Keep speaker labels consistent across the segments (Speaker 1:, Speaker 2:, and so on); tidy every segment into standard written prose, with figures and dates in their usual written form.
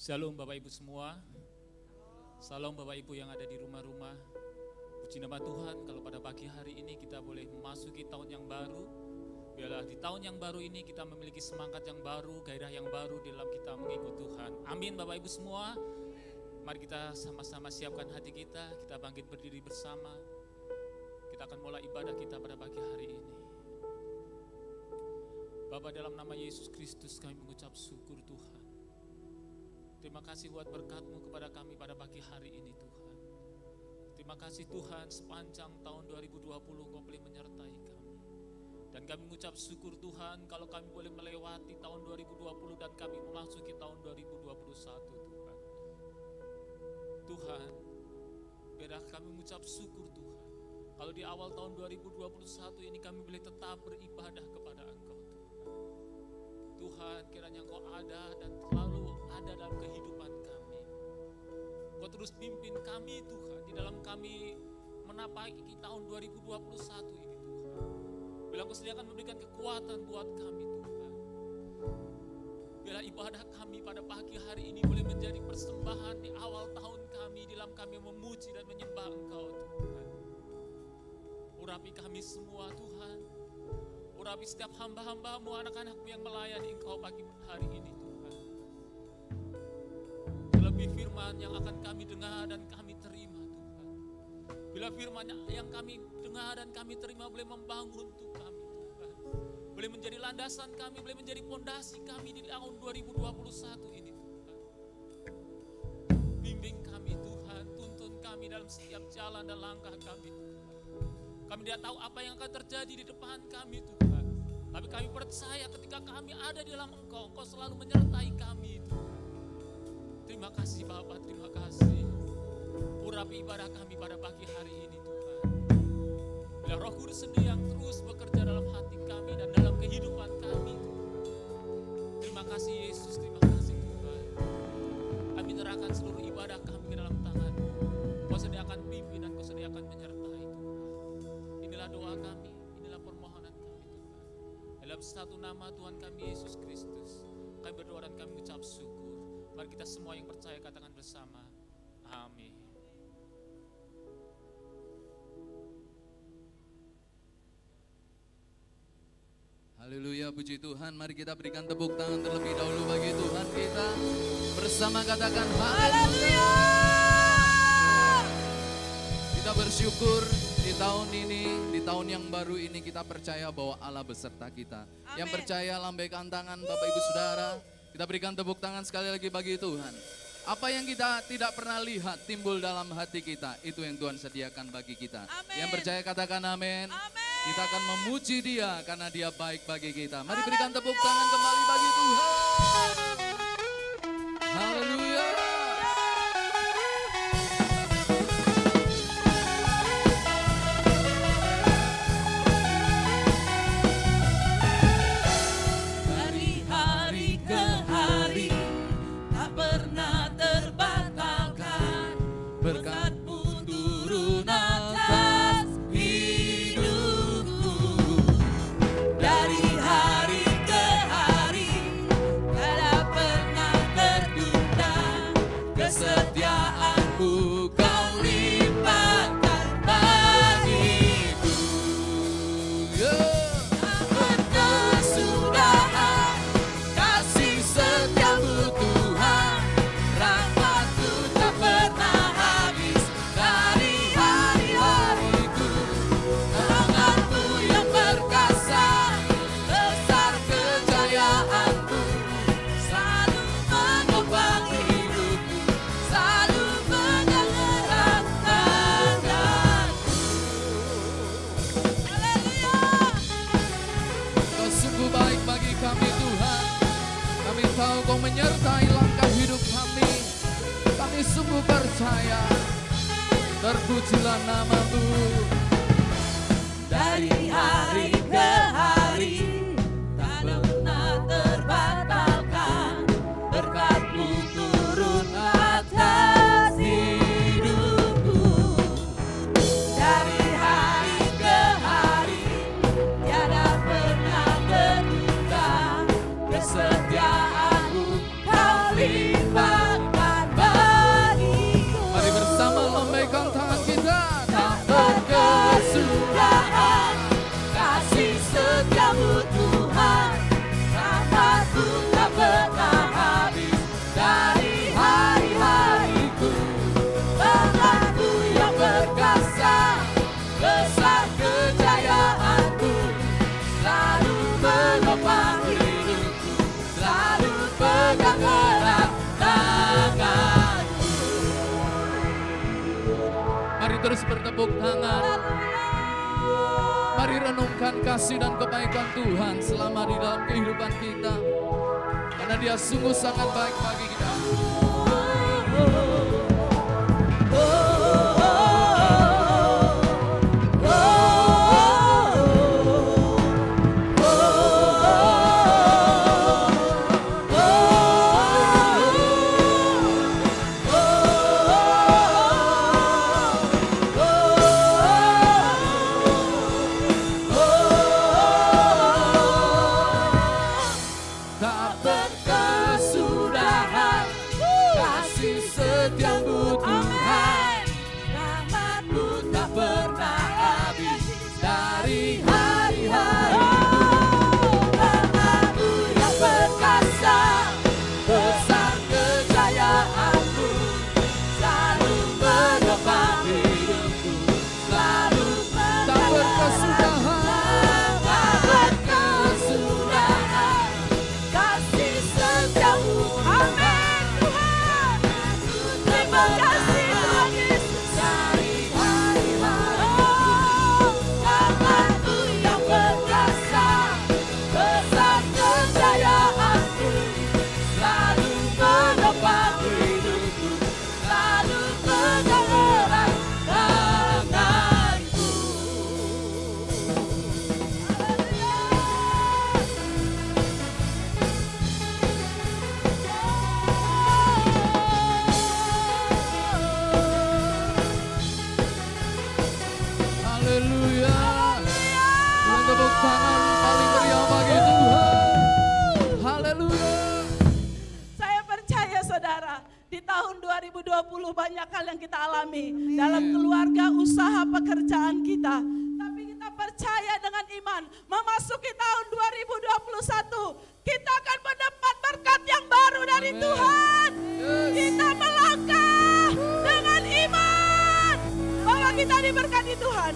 Speaker 1: Shalom Bapak Ibu semua. Salam Bapak Ibu yang ada di rumah-rumah. Puji nama Tuhan kalau pada pagi hari ini kita boleh memasuki tahun yang baru. Biarlah di tahun yang baru ini kita memiliki semangat yang baru, gairah yang baru dalam kita mengikut Tuhan. Amin Bapak Ibu semua. Mari kita sama-sama siapkan hati kita bangkit berdiri bersama. Kita akan mulai ibadah kita pada pagi hari ini. Bapa, dalam nama Yesus Kristus kami mengucap syukur Tuhan. Terima kasih buat berkat-Mu kepada kami pada pagi hari ini Tuhan. Terima kasih Tuhan, sepanjang tahun 2020 Engkau boleh menyertai kami. Dan kami mengucap syukur Tuhan kalau kami boleh melewati tahun 2020 dan kami memasuki tahun 2021 Tuhan. Tuhan, biarlah kami mengucap syukur Tuhan. Kalau di awal tahun 2021 ini kami boleh tetap beribadah kepada Engkau Tuhan. Tuhan, kiranya Engkau ada dan selalu ada dalam kehidupan kami. Engkau terus pimpin kami Tuhan di dalam kami menapaki tahun 2021 ini Tuhan. Bila Engkau sediakan memberikan kekuatan buat kami Tuhan. Biarlah ibadah kami pada pagi hari ini boleh menjadi persembahan di awal tahun kami dalam kami memuji dan menyembah Engkau Tuhan. Urapi kami semua Tuhan. Urapi setiap hamba-hamba-Mu, anak-anak-Mu yang melayani Engkau pagi hari ini Tuhan. Terlebih firman yang akan kami dengar dan kami terima Tuhan. Bila firman yang kami dengar dan kami terima boleh membangun untuk kami Tuhan. Boleh menjadi landasan kami, boleh menjadi pondasi kami di tahun 2021 ini Tuhan. Bimbing kami Tuhan, tuntun kami dalam setiap jalan dan langkah kami Tuhan. Kami tidak tahu apa yang akan terjadi di depan kami Tuhan. Tapi kami percaya ketika kami ada di dalam Engkau, Engkau selalu menyertai kami Tuhan. Terima kasih Bapa, terima kasih. Urapi ibadah kami pada pagi hari ini Tuhan. Bila Roh Kudus sendiri yang terus bekerja dalam hati kami dan dalam kehidupan kami Tuhan. Terima kasih Yesus, terima kasih Tuhan. Kami serahkan seluruh ibadah kami ke dalam tangan-Mu. Kau sediakan pimpin dan Kau sediakan menyertai Tuhan. Inilah doa kami, inilah permohonan kami Tuhan. Dalam satu nama Tuhan kami Yesus Kristus, kami berdoa dan kami mengucap syukur. Mari kita semua yang percaya katakan bersama, amin.
Speaker 2: Haleluya, puji Tuhan. Mari kita berikan tepuk tangan terlebih dahulu bagi Tuhan kita. Bersama katakan haleluya. Kita bersyukur di tahun ini, di tahun yang baru ini kita percaya bahwa Allah beserta kita. Amen. Yang percaya lambaikan tangan Bapak Ibu Saudara. Kita berikan tepuk tangan sekali lagi bagi Tuhan. Apa yang kita tidak pernah lihat timbul dalam hati kita, itu yang Tuhan sediakan bagi kita. Amen. Yang percaya katakan amin. Amen. Kita akan memuji Dia karena Dia baik bagi kita. Mari berikan tepuk tangan kembali bagi Tuhan. Haleluya.
Speaker 3: Berkat-Mu turun atas hidupku. Dari hari ke hari tiada pernah tertunda. Kesetiaan-Mu Kau limpahkan bagiku. Berkesudahan kasih setia-Mu Tuhan. Rahmat-Mu tak pernah
Speaker 2: Kau menyertai langkah hidup kami. Kami sungguh percaya. Terpujilah nama-Mu.
Speaker 3: Dari hari ke hari tak pernah terbatalkan. Berkat-Mu turun atas hidupku. Dari hari ke hari tiada pernah tertunda. Kesetiaan-Mu Kau limpahkan
Speaker 2: terus bertepuk tangan. Mari renungkan kasih dan kebaikan Tuhan selama di dalam kehidupan kita. Karena Dia sungguh sangat baik bagi kita.
Speaker 3: Banyak hal yang kita alami dalam keluarga, usaha, pekerjaan kita. Tapi kita percaya dengan iman, memasuki tahun 2021, kita akan mendapat berkat yang baru dari Tuhan. Kita melangkah dengan iman bahwa kita diberkati Tuhan.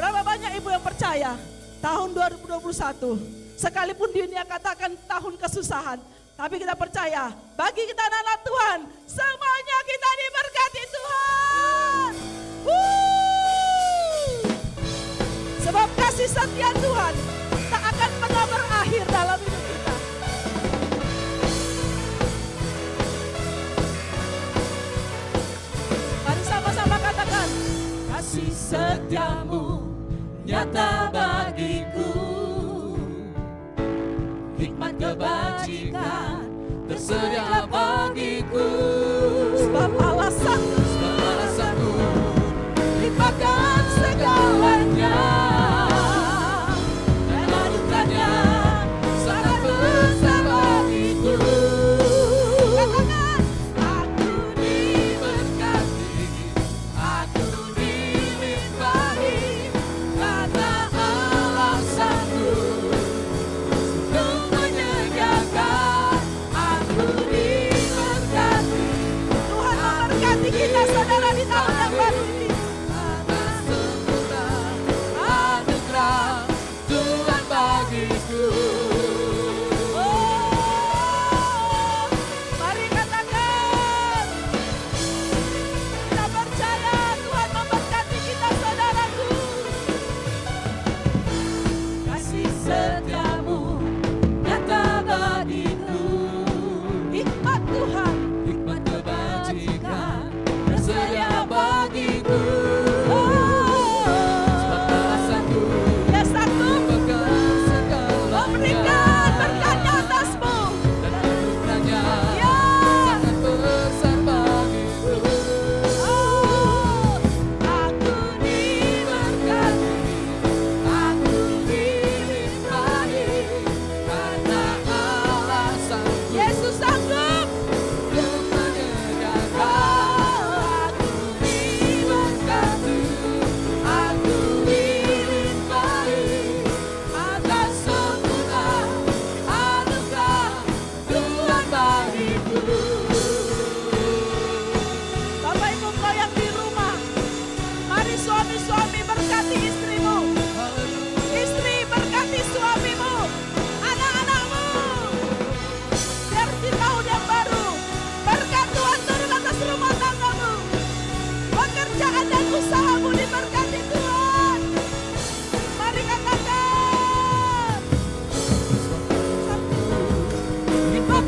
Speaker 3: Berapa banyak ibu yang percaya tahun 2021, sekalipun dunia katakan tahun kesusahan, tapi kita percaya, bagi kita anak-anak Tuhan, semuanya kita diberkati Tuhan. Sebab kasih setia Tuhan tak akan pernah berakhir dalam hidup kita. Mari sama-sama katakan, kasih setiamu nyata bagiku. Hikmat kebajikan tersedia bagiku. Sebab alasanku limpahkan segalanya. Dan anugerahnya sangat besar bagiku. Katakan, aku diberkati, aku dilimpahi, karena alasanku kita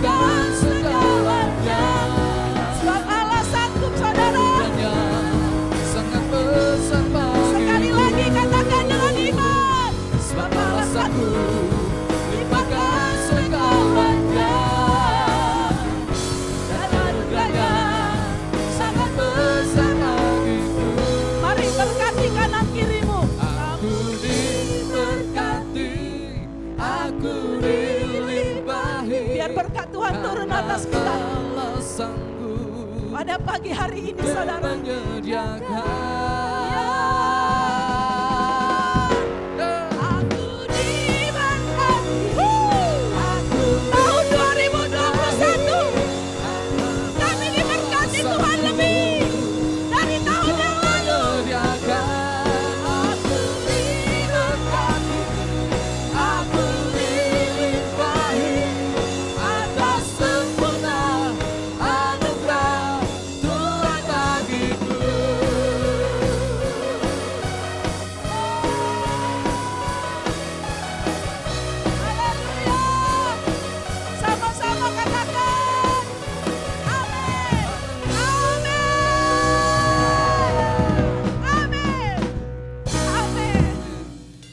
Speaker 2: limpahkan segalanya.
Speaker 3: Sebab Allah sanggup, saudara.
Speaker 2: Anugerahnya sangat besar bagiku.
Speaker 3: Sekali lagi katakan dengan iman.
Speaker 2: Sebab Allah sanggup limpahkan segalanya. Dan anugerahnya sangat besar bagiku.
Speaker 3: Mari berkati kanan kirimu.
Speaker 2: Aku diberkati, aku dilimpahi.
Speaker 3: Biar berkat Tuhan turun atas kita.
Speaker 2: Allah sanggup
Speaker 3: Pada pagi hari ini, saudara. Aku diberkati. Tahun 2021 kami diberkati Tuhan lebih dari tahun yang lalu.
Speaker 2: Aku diberkati, aku dilimpahi atas sempurna anugerah Tuhan bagiku.
Speaker 3: Haleluya. Sama-sama katakan. Amin. Amin. Amin. Amin.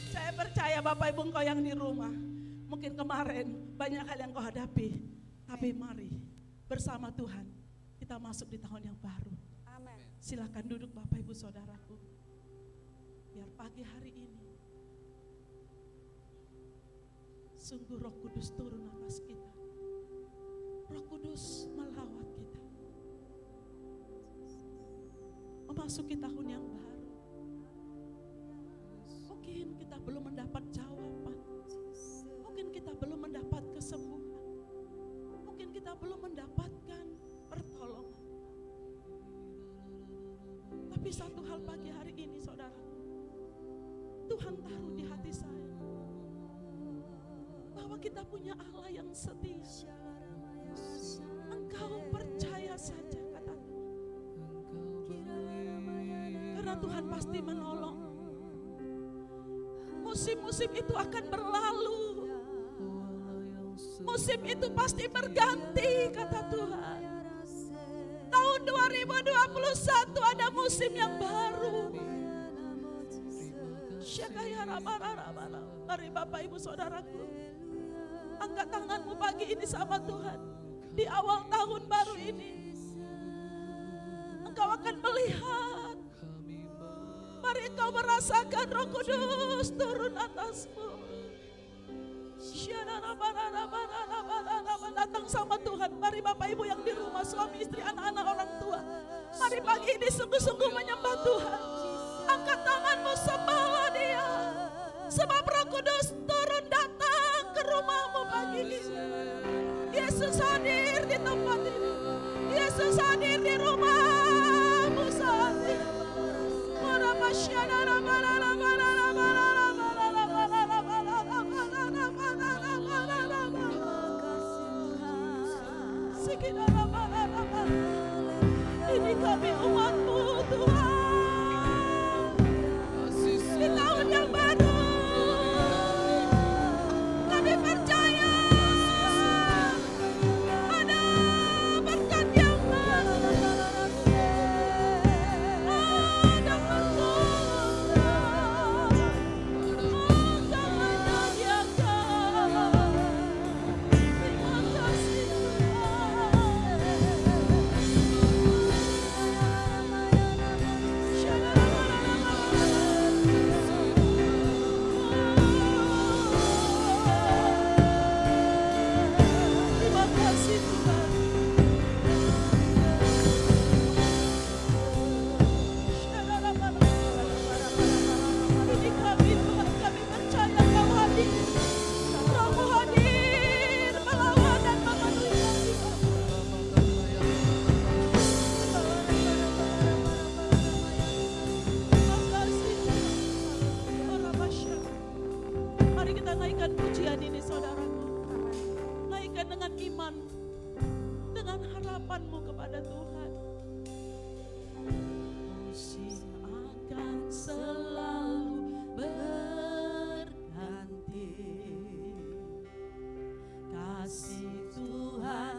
Speaker 3: Saya percaya Bapak Ibu engkau yang di rumah, mungkin kemarin banyak hal yang kau hadapi, tapi mari bersama Tuhan kita masuk di tahun yang baru.
Speaker 4: Amin.
Speaker 3: Silakan duduk Bapak Ibu Saudaraku. Biar pagi hari ini sungguh Roh Kudus turun atas kita. Roh Kudus melawat kita. Memasuki tahun yang baru. Mungkin kita belum mendapat jawaban. Mungkin kita belum mendapat kesembuhan. Mungkin kita belum mendapatkan pertolongan. Tapi satu hal pagi hari ini, saudara, Tuhan taruh di hati saya bahwa kita punya Allah yang setia. Engkau percaya saja, kata Tuhan. Karena Tuhan pasti menolong. Musim-musim itu akan berlalu. Musim itu pasti berganti, kata Tuhan. Tahun 2021 ada musim yang baru. Mari Bapak Ibu Saudaraku, angkat tanganmu pagi ini sama Tuhan. Di awal tahun baru ini engkau akan melihat. Mari engkau merasakan Roh Kudus turun atasmu. Datang sama Tuhan. Mari Bapak Ibu yang di rumah, suami, istri, anak-anak, orang tua, mari pagi ini sungguh-sungguh menyembah Tuhan. Angkat tanganmu, sembahlah Dia. Sebab Roh Kudus turun datang ke rumahmu pagi ini. Yesus hadir di tempat ini. Yesus hadir di rumahmu saat ini. Ini kami umat-Mu Tuhan. Di tahun yang baru kami percaya ada berkat yang baru, ada pertolongan, Engkau menyediakan. Terima kasih Terima kasih Tuhan. Ini kami Tuhan, kami percaya Kau hadir. Roh-Mu hadir melawan dan memenuhi hati kami. Terima kasih Tuhan. Mari kita naikkan pujian ini saudaraku. Naikkan dengan iman, dengan harapanmu kepada Tuhan. Musim akan selalu berganti, kasih Tuhan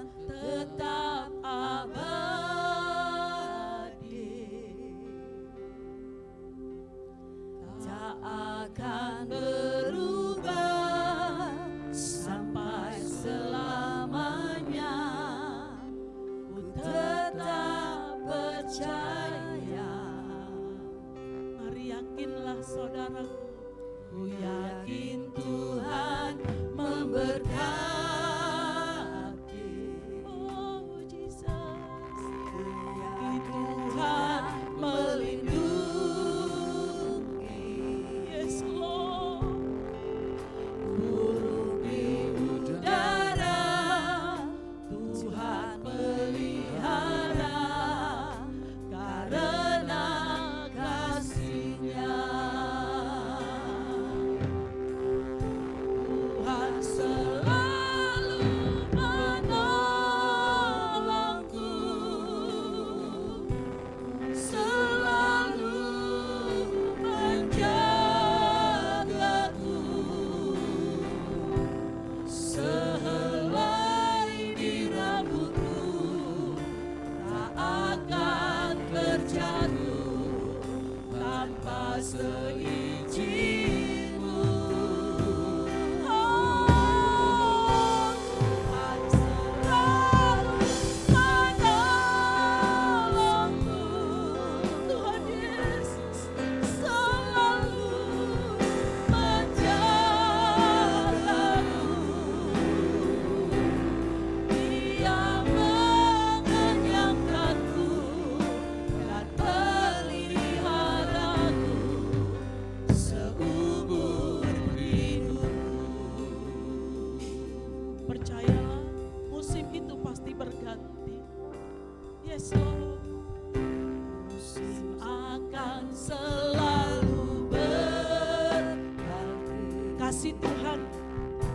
Speaker 3: kasih Tuhan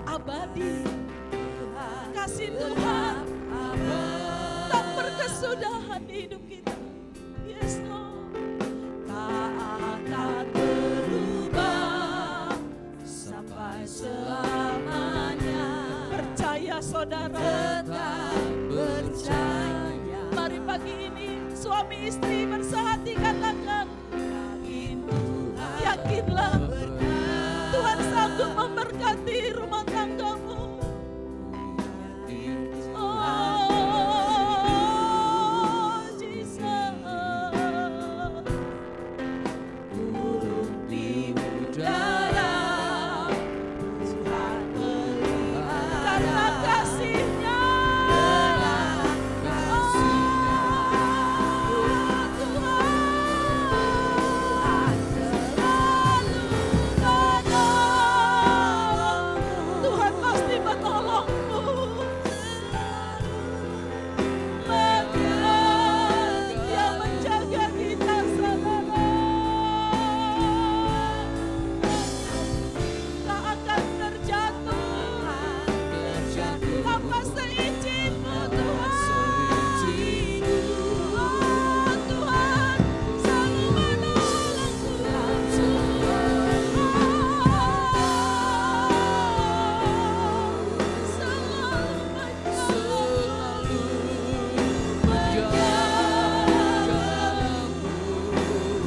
Speaker 3: abadi, kasih Tuhan tak berkesudahan di hidup kita. Yes Lord, tak akan berubah sampai selamanya. Percaya saudara,
Speaker 2: tetap percaya.
Speaker 3: mari pagi ini suami istri bersehati katakan, yakinlah Tuhan sanggup memberkati rumah tanggamu. Oh Jesus, burung di udara Tuhan pelihara karena kasih-Nya. Tuhan pasti menolongmu. Dia menjaga kita, saudara. Tak akan terjatuh. Apa seizin-Mu Tuhan. Oh Tuhan selalu menolongku.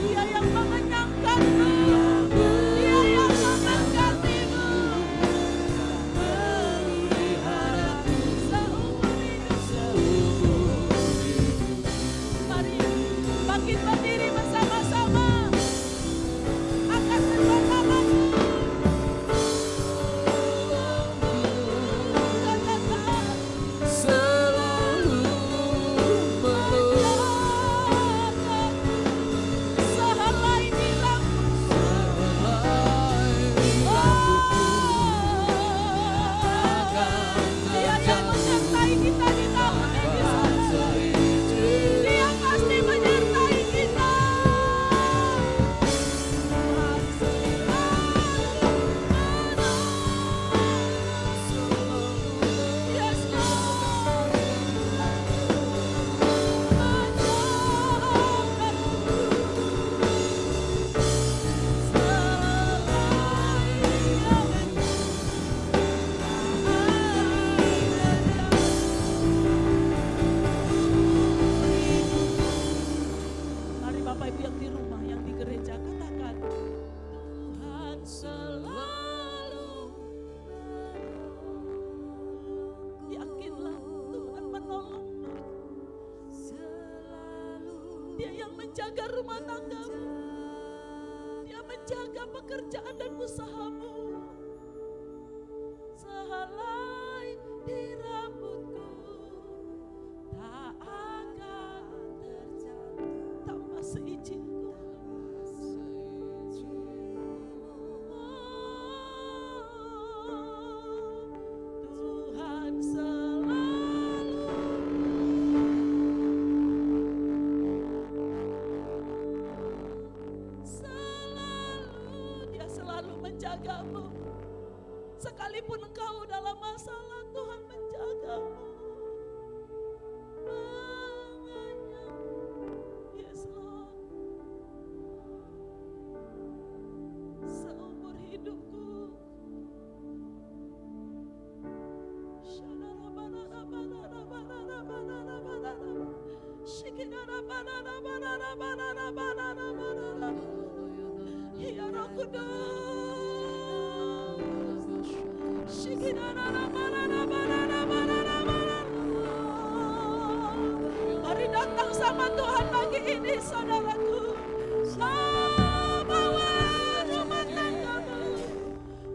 Speaker 3: Dia yang mengenyangkanmu, Dia yang memberkatimu, meliharaku seumur hidup. Mari bangkit berdiri bersama-sama, angkat kedua tanganmu. Katakan,
Speaker 2: Selalu
Speaker 3: sehelai nilaimu. Dia yang menyertai kita di tahun ini, saudara. Dia pasti menyertai kita. Tuhan selalu. Yes Lord. Mari Bapak Ibu yang di rumah, yang di gereja, katakan, Tuhan selalu. Yakinlah Tuhan menolongmu. Dia yang menjaga rumah tanggamu. Dia menjaga pekerjaan dan usahamu. Sehelai di rambutku tak akan terjatuh tanpa seizinku. Tuhan selalu. Dia selalu menjagamu. Sekalipun engkau dalam masalah, Tuhan menjagamu. Yes Lord. Seumur hidupku. Ya Roh Kudus. Mari datang sama Tuhan pagi ini, saudaraku. Bawa rumah tanggamu,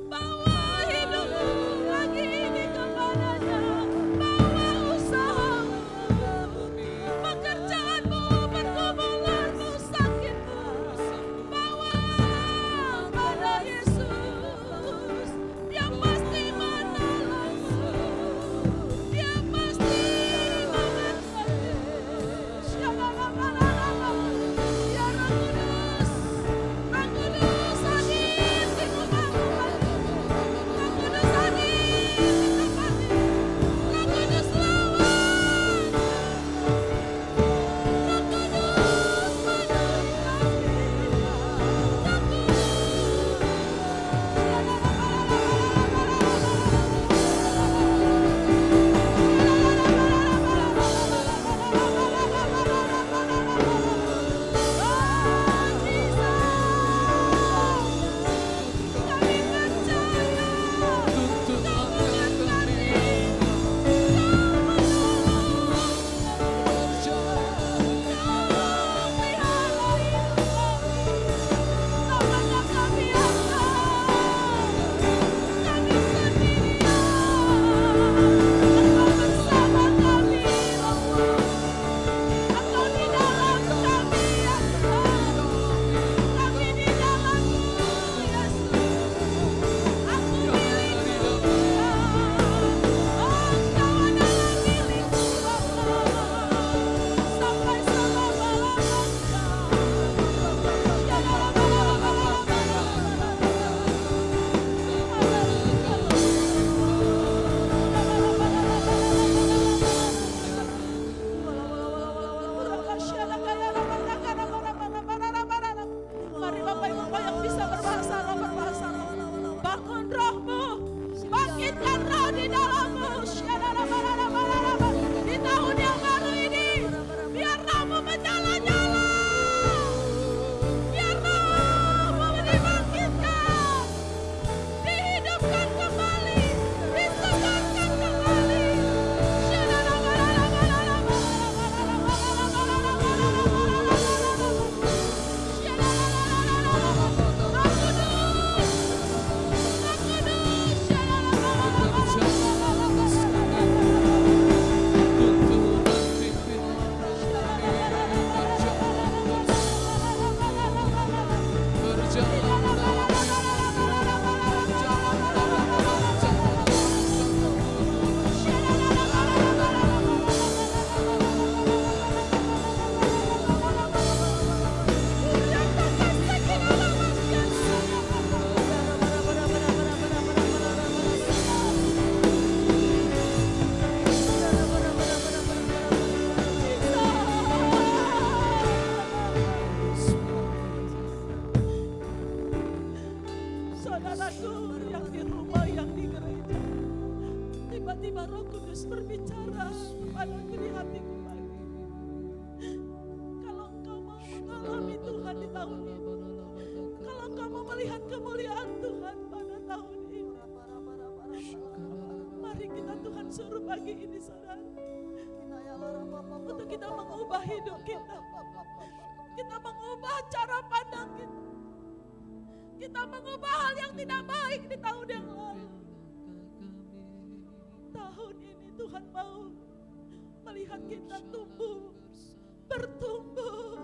Speaker 3: bawa hidupmu pagi ini kepadanya, bawa usahamu, pekerjaanmu, pergumulanmu, sakitmu, bawa pada Yesus. Dia pasti menolongmu, Dia pasti memberkati. Ya Roh Kudus. tiba-tiba Roh Kudus berbicara padaku di hatiku pagi. Kalau engkau mau mengalami Tuhan di tahun ini, kalau engkau mau melihat kemuliaan Tuhan pada tahun ini, mari kita Tuhan suruh pagi ini saudara, untuk kita mengubah hidup kita. Kita mengubah cara pandang kita. Kita mengubah hal yang tidak baik di tahun yang lalu. Tahun ini Tuhan mau melihat kita tumbuh, bertumbuh,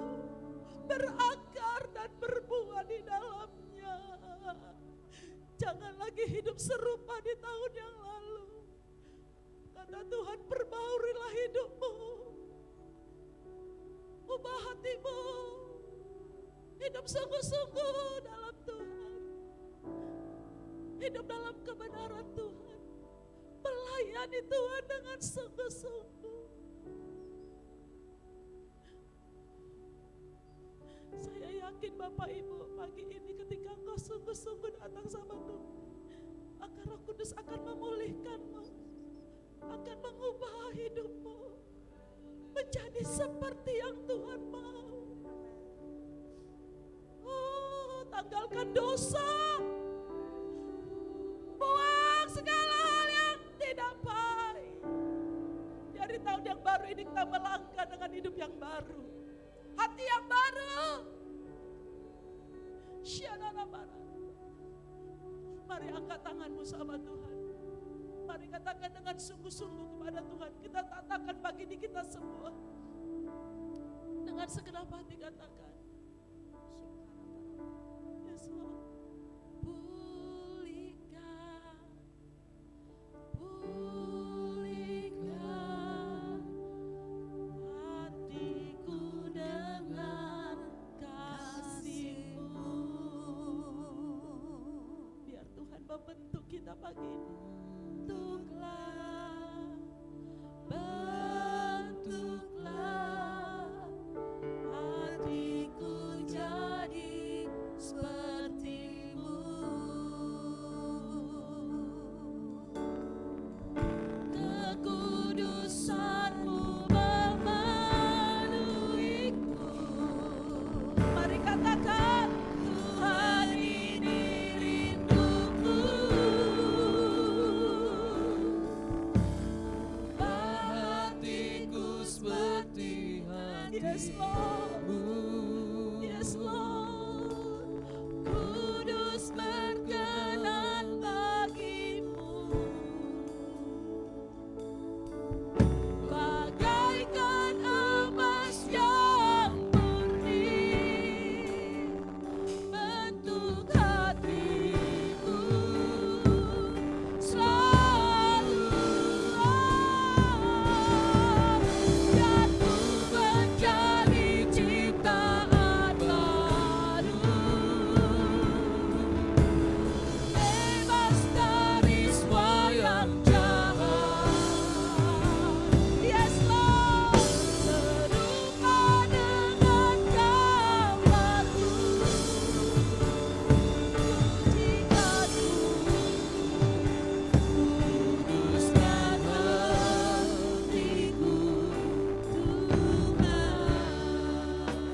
Speaker 3: berakar dan berbuah di dalamnya. Jangan lagi hidup serupa di tahun yang lalu. Kata Tuhan, perbaurilah hidupmu. Ubah hatimu. Hidup sungguh-sungguh dalam Tuhan. Hidup dalam kebenaran Tuhan. Melayani Tuhan dengan sungguh-sungguh. Saya yakin Bapak Ibu pagi ini ketika engkau sungguh-sungguh datang sama Tuhan, maka Roh Kudus akan memulihkanmu, akan mengubah hidupmu menjadi seperti yang Tuhan mau. Oh, tanggalkan dosa, buang segala hal yang tidak baik. Dari tahun yang baru ini kita melangkah dengan hidup yang baru, hati yang baru. Mari angkat tanganmu sama Tuhan. Mari katakan dengan sungguh-sungguh kepada Tuhan. Kita katakan pagi ini kita semua. Dengan segenap hati katakan. Yes Lord. Pulihkan, pulihkan hatiku dengan kasih-Mu. Biar Tuhan membentuk kita pagi ini. Bentuklah hatiku jadi seperti-Mu. Kekudusan-Mu memenuhiku. Mari katakan, Tuhan ini rinduku. Hatiku seperti hati-Mu. Yes Lord, kudus berkenan bagi-Mu. Bagaikan emas yang murni, bentuk hatiku selalu. Dan ku menjadi ciptaan baru, bebas dari semua yang jahat. Yes Lord, serupa dengan gambar-Mu. Pujikanku, kuduskan hatiku Tuhan.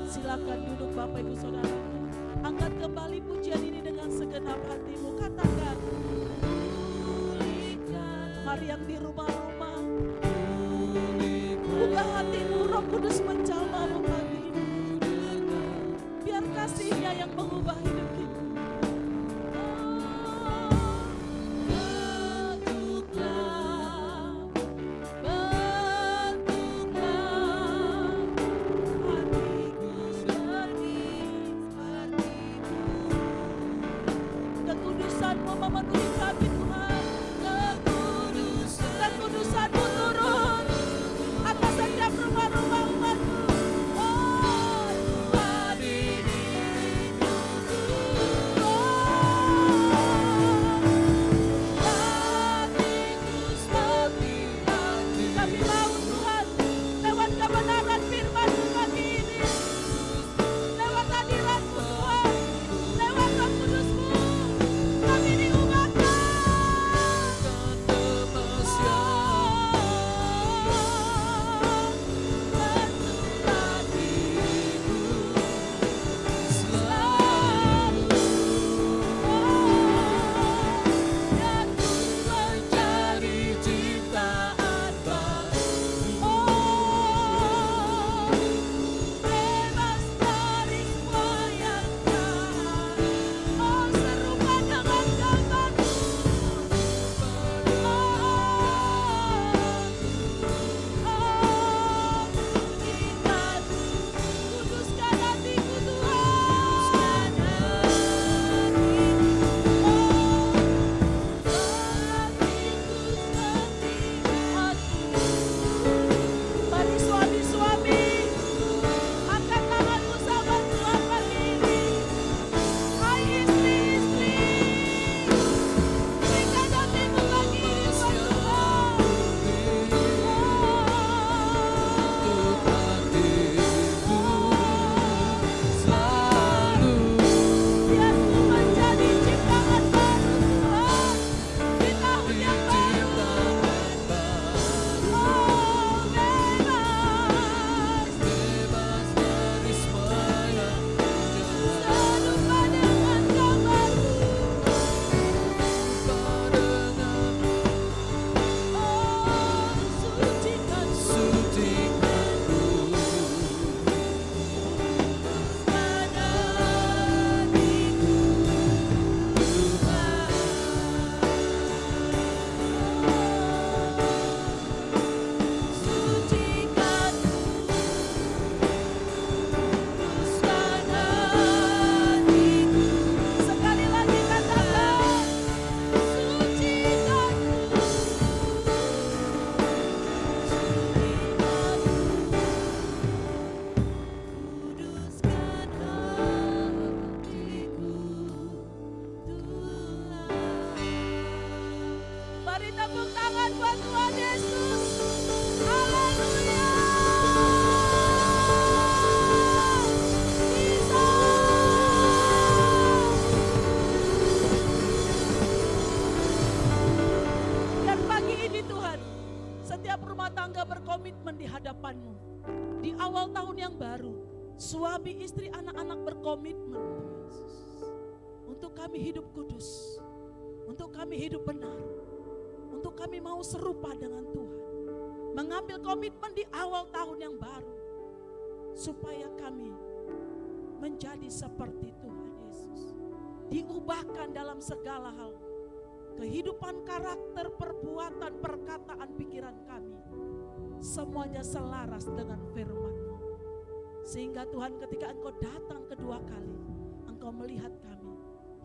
Speaker 3: Silakan duduk Bapak Ibu Saudara. Angkat kembali pujian ini dengan segenap hatimu. Katakan, pulihkan. Mari yang di rumah-rumah, buka hatimu, Roh Kudus menjamahmu pagi ini. Biar kasih-Nya yang mengubah hidup kita. Bentuklah, bentuklah hatiku seperti-Mu. Kekudusan-Mu memenuhi kami Tuhan. Kekudusan-Mu turun atas setiap rumah-rumah umat-Mu. Oh, Tuhan ini rinduku. Beri tepuk tangan buat Tuhan Yesus. Haleluya. Dan pagi ini Tuhan, setiap rumah tangga berkomitmen di hadapan-Mu. Di awal tahun yang baru, suami, istri, anak-anak berkomitmen untuk kami hidup kudus, untuk kami hidup benar, untuk kami mau serupa dengan Tuhan. Mengambil komitmen di awal tahun yang baru, supaya kami menjadi seperti Tuhan Yesus. Diubahkan dalam segala hal. Kehidupan, karakter, perbuatan, perkataan, pikiran kami. Semuanya selaras dengan firman-Mu. Sehingga Tuhan ketika Engkau datang kedua kali, Engkau melihat kami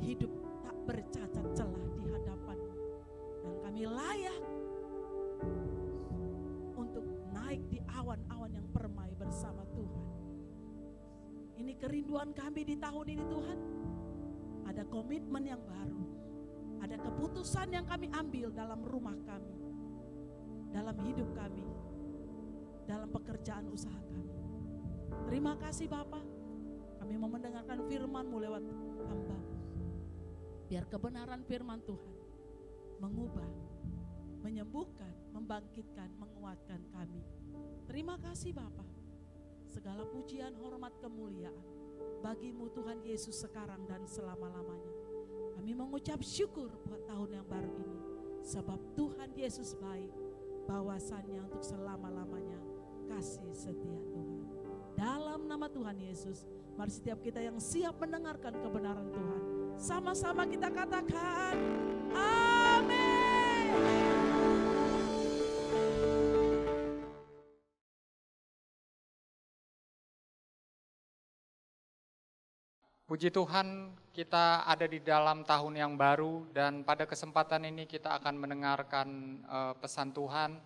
Speaker 3: hidup tak bercacat celah di hadapan-Mu. Dan kami layak untuk naik di awan-awan yang permai bersama Tuhan. Ini kerinduan kami di tahun ini Tuhan. Ada komitmen yang baru. Ada keputusan yang kami ambil dalam rumah kami. Dalam hidup kami. Dalam pekerjaan usaha kami. Terima kasih Bapa. Kami mau mendengarkan firman-Mu lewat hamba. Biar kebenaran firman Tuhan mengubah, menyembuhkan, membangkitkan, menguatkan kami. Terima kasih Bapa. Segala pujian, hormat, kemuliaan bagi-Mu Tuhan Yesus sekarang dan selama-lamanya. Kami mengucap syukur buat tahun yang baru ini. Sebab Tuhan Yesus baik, bahwasannya untuk selama-lamanya kasih setia Tuhan. Dalam nama Tuhan Yesus, mari setiap kita yang siap mendengarkan kebenaran Tuhan, sama-sama kita katakan, amin.
Speaker 4: Puji Tuhan, kita ada di dalam tahun yang baru dan pada kesempatan ini kita akan mendengarkan pesan Tuhan.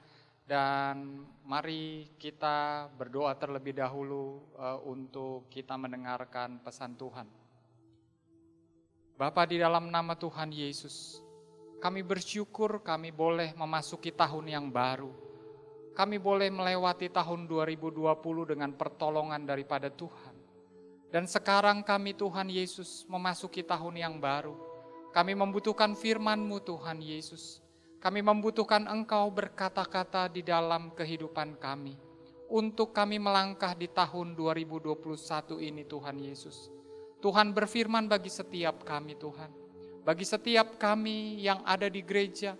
Speaker 4: Dan mari kita berdoa terlebih dahulu untuk kita mendengarkan pesan Tuhan. Bapa, di dalam nama Tuhan Yesus, kami bersyukur kami boleh memasuki tahun yang baru. Kami boleh melewati tahun 2020 dengan pertolongan daripada Tuhan. Dan sekarang kami Tuhan Yesus memasuki tahun yang baru. Kami membutuhkan firman-Mu Tuhan Yesus. Kami membutuhkan Engkau berkata-kata di dalam kehidupan kami. Untuk kami melangkah di tahun 2021 ini Tuhan Yesus. Tuhan berfirman bagi setiap kami Tuhan. Bagi setiap kami yang ada di gereja.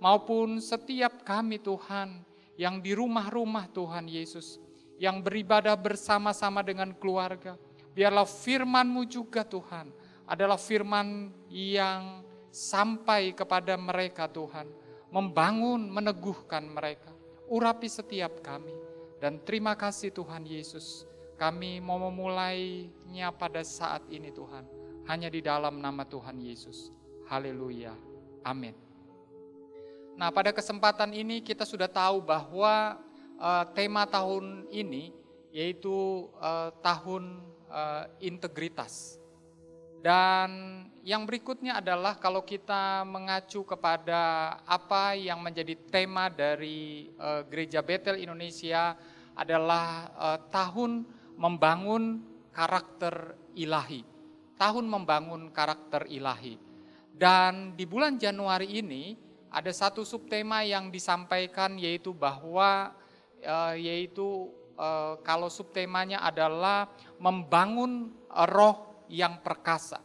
Speaker 4: Maupun setiap kami Tuhan yang di rumah-rumah Tuhan Yesus. Yang beribadah bersama-sama dengan keluarga. Biarlah firman-Mu juga Tuhan. Adalah firman yang sampai kepada mereka Tuhan. Membangun, meneguhkan mereka. Urapi setiap kami. Dan terima kasih Tuhan Yesus. Kami mau memulainya pada saat ini Tuhan. Hanya di dalam nama Tuhan Yesus. Haleluya. Amin. Nah, pada kesempatan ini kita sudah tahu bahwa tema tahun ini yaitu tahun integritas. Dan yang berikutnya adalah kalau kita mengacu kepada apa yang menjadi tema dari Gereja Betel Indonesia adalah tahun membangun karakter ilahi. Tahun membangun karakter ilahi. Dan di bulan Januari ini ada satu subtema yang disampaikan yaitu bahwa kalau subtemanya adalah membangun roh yang perkasa.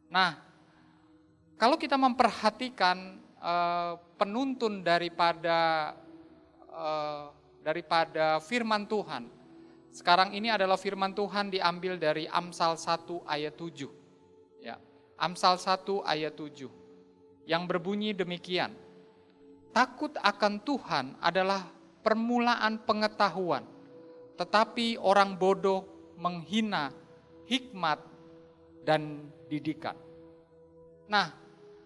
Speaker 4: Nah, kalau kita memperhatikan penuntun daripada firman Tuhan, sekarang ini adalah firman Tuhan diambil dari Amsal 1 ayat 7. Ya, Amsal 1 ayat 7 yang berbunyi demikian. Takut akan Tuhan adalah permulaan pengetahuan, tetapi orang bodoh menghina hikmat dan didikan. Nah,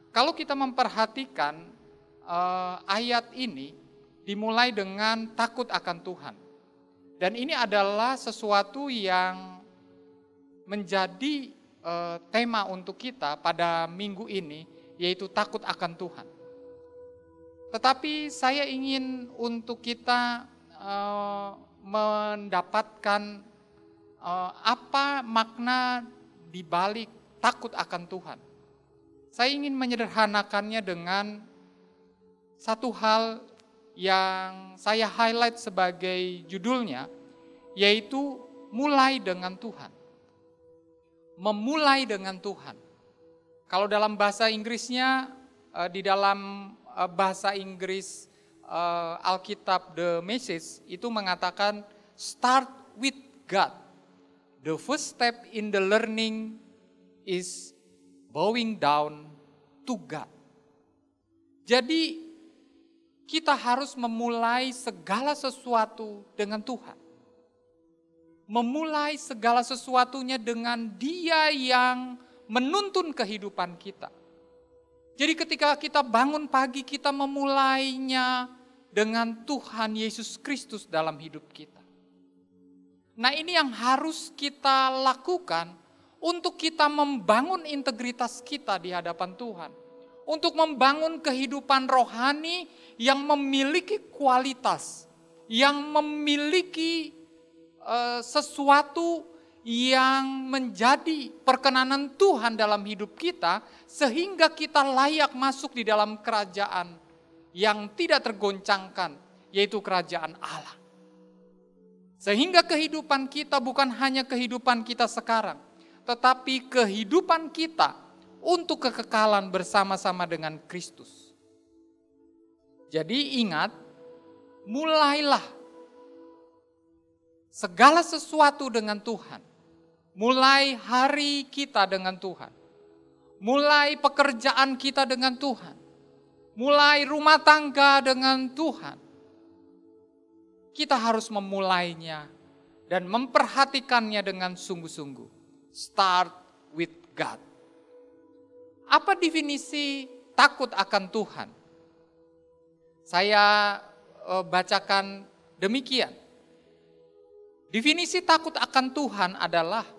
Speaker 4: kalau kita memperhatikan ayat ini dimulai dengan takut akan Tuhan. Dan ini adalah sesuatu yang menjadi tema untuk kita pada minggu ini, yaitu takut akan Tuhan. Tetapi saya ingin untuk kita mendapatkan apa makna di balik takut akan Tuhan. Saya ingin menyederhanakannya dengan satu hal yang saya highlight sebagai judulnya, yaitu mulai dengan Tuhan. Memulai dengan Tuhan. Kalau dalam bahasa Inggrisnya, di dalam bahasa Inggris Alkitab The Message itu mengatakan start with God. The first step in the learning is bowing down to God. Jadi kita harus memulai segala sesuatu dengan Tuhan. Memulai segala sesuatunya dengan Dia yang menuntun kehidupan kita. Jadi ketika kita bangun pagi, kita memulainya dengan Tuhan Yesus Kristus dalam hidup kita. Nah, ini yang harus kita lakukan untuk kita membangun integritas kita di hadapan Tuhan. Untuk membangun kehidupan rohani yang memiliki kualitas, yang memiliki sesuatu yang menjadi perkenanan Tuhan dalam hidup kita, sehingga kita layak masuk di dalam kerajaan yang tidak tergoncangkan, yaitu kerajaan Allah. Sehingga kehidupan kita bukan hanya kehidupan kita sekarang, tetapi kehidupan kita untuk kekekalan bersama-sama dengan Kristus. Jadi ingat, mulailah segala sesuatu dengan Tuhan. Mulai hari kita dengan Tuhan. Mulai pekerjaan kita dengan Tuhan. Mulai rumah tangga dengan Tuhan. Kita harus memulainya dan memperhatikannya dengan sungguh-sungguh. Start with God. Apa definisi takut akan Tuhan? Saya bacakan demikian. Definisi takut akan Tuhan adalah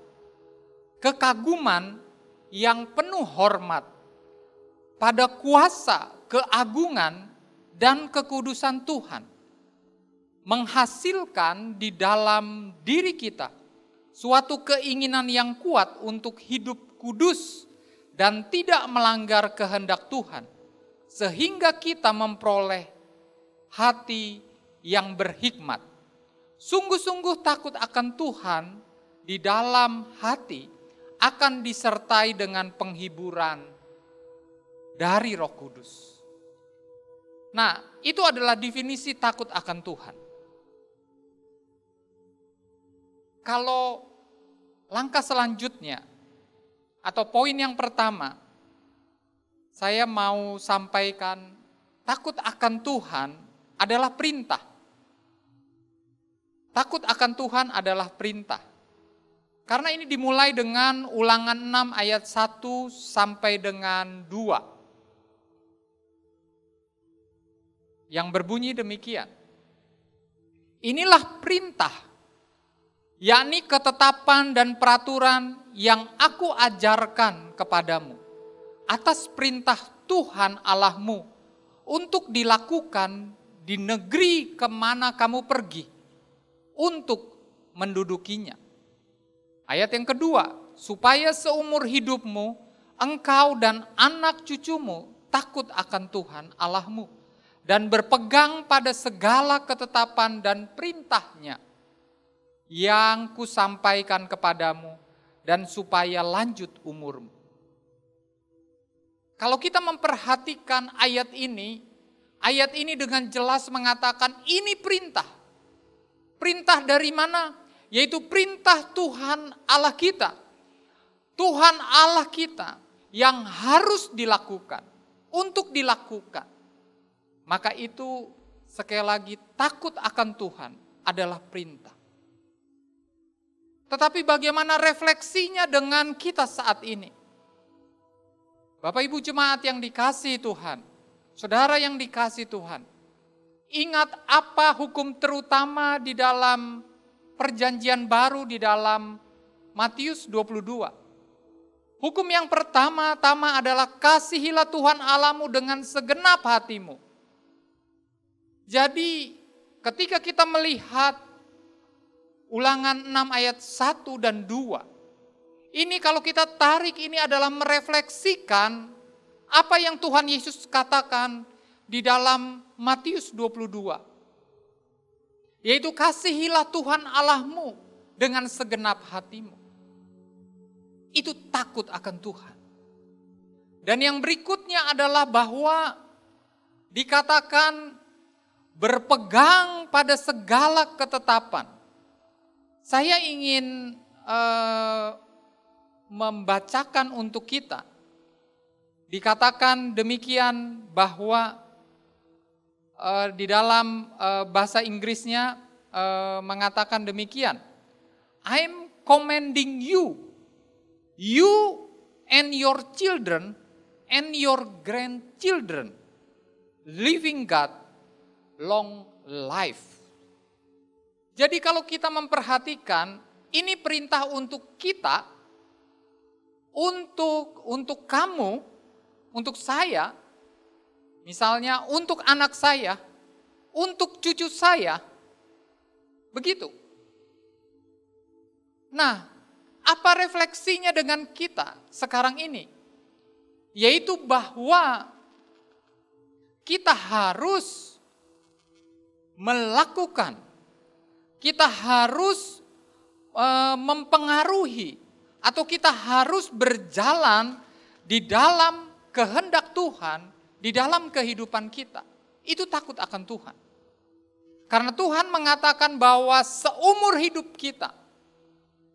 Speaker 4: kekaguman yang penuh hormat pada kuasa, keagungan, dan kekudusan Tuhan. Menghasilkan di dalam diri kita suatu keinginan yang kuat untuk hidup kudus dan tidak melanggar kehendak Tuhan. Sehingga kita memperoleh hati yang berhikmat. Sungguh-sungguh takut akan Tuhan di dalam hati akan disertai dengan penghiburan dari Roh Kudus. Nah, itu adalah definisi takut akan Tuhan. Kalau langkah selanjutnya atau poin yang pertama, saya mau sampaikan takut akan Tuhan adalah perintah. Takut akan Tuhan adalah perintah. Karena ini dimulai dengan Ulangan 6 ayat 1 sampai dengan 2. Yang berbunyi demikian. Inilah perintah, yakni ketetapan dan peraturan yang aku ajarkan kepadamu atas perintah Tuhan Allahmu untuk dilakukan di negeri kemana kamu pergi untuk mendudukinya. Ayat yang kedua, supaya seumur hidupmu engkau dan anak cucumu takut akan Tuhan Allahmu dan berpegang pada segala ketetapan dan perintahnya yang kusampaikan kepadamu dan supaya lanjut umurmu. Kalau kita memperhatikan ayat ini dengan jelas mengatakan ini perintah. Perintah dari mana? Yaitu perintah Tuhan Allah kita. Tuhan Allah kita yang harus dilakukan, untuk dilakukan. Maka itu sekali lagi takut akan Tuhan adalah perintah. Tetapi bagaimana refleksinya dengan kita saat ini? Bapak Ibu jemaat yang dikasihi Tuhan, saudara yang dikasihi Tuhan, ingat apa hukum terutama di dalam perjanjian baru di dalam Matius 22. Hukum yang pertama-tama adalah kasihilah Tuhan Allahmu dengan segenap hatimu, Jadi ketika kita melihat Ulangan 6 ayat 1 dan 2, ini kalau kita tarik ini adalah merefleksikan apa yang Tuhan Yesus katakan di dalam Matius 22. Yaitu kasihilah Tuhan Allahmu dengan segenap hatimu. Itu takut akan Tuhan. Dan yang berikutnya adalah bahwa dikatakan berpegang pada segala ketetapan. Saya ingin membacakan untuk kita. Dikatakan demikian bahwa di dalam bahasa Inggrisnya mengatakan demikian. I'm commanding you and your children and your grandchildren, living God long life. Jadi kalau kita memperhatikan, ini perintah untuk kita, untuk kamu, untuk saya, misalnya untuk anak saya, untuk cucu saya, begitu. Nah, apa refleksinya dengan kita sekarang ini? Yaitu bahwa kita harus melakukan, kita harus mempengaruhi, atau kita harus berjalan di dalam kehendak Tuhan, di dalam kehidupan kita. Itu takut akan Tuhan. Karena Tuhan mengatakan bahwa seumur hidup kita,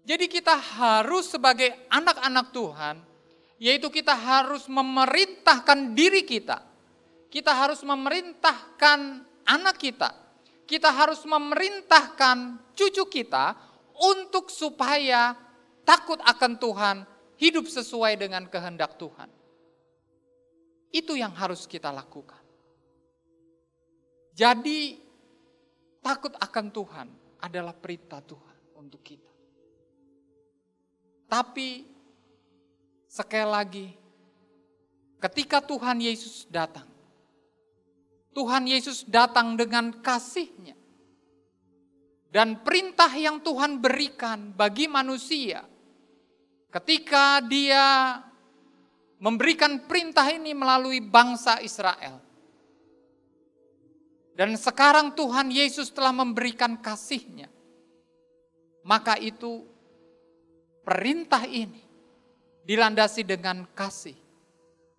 Speaker 4: jadi kita harus sebagai anak-anak Tuhan, yaitu kita harus memerintahkan diri kita. Kita harus memerintahkan anak kita harus memerintahkan cucu kita untuk supaya takut akan Tuhan, hidup sesuai dengan kehendak Tuhan. Itu yang harus kita lakukan. Jadi takut akan Tuhan adalah perintah Tuhan untuk kita. Tapi sekali lagi, ketika Tuhan Yesus datang, Tuhan Yesus datang dengan kasih-Nya. Dan perintah yang Tuhan berikan bagi manusia, ketika Dia memberikan perintah ini melalui bangsa Israel. Dan sekarang Tuhan Yesus telah memberikan kasih-Nya. Maka itu perintah ini dilandasi dengan kasih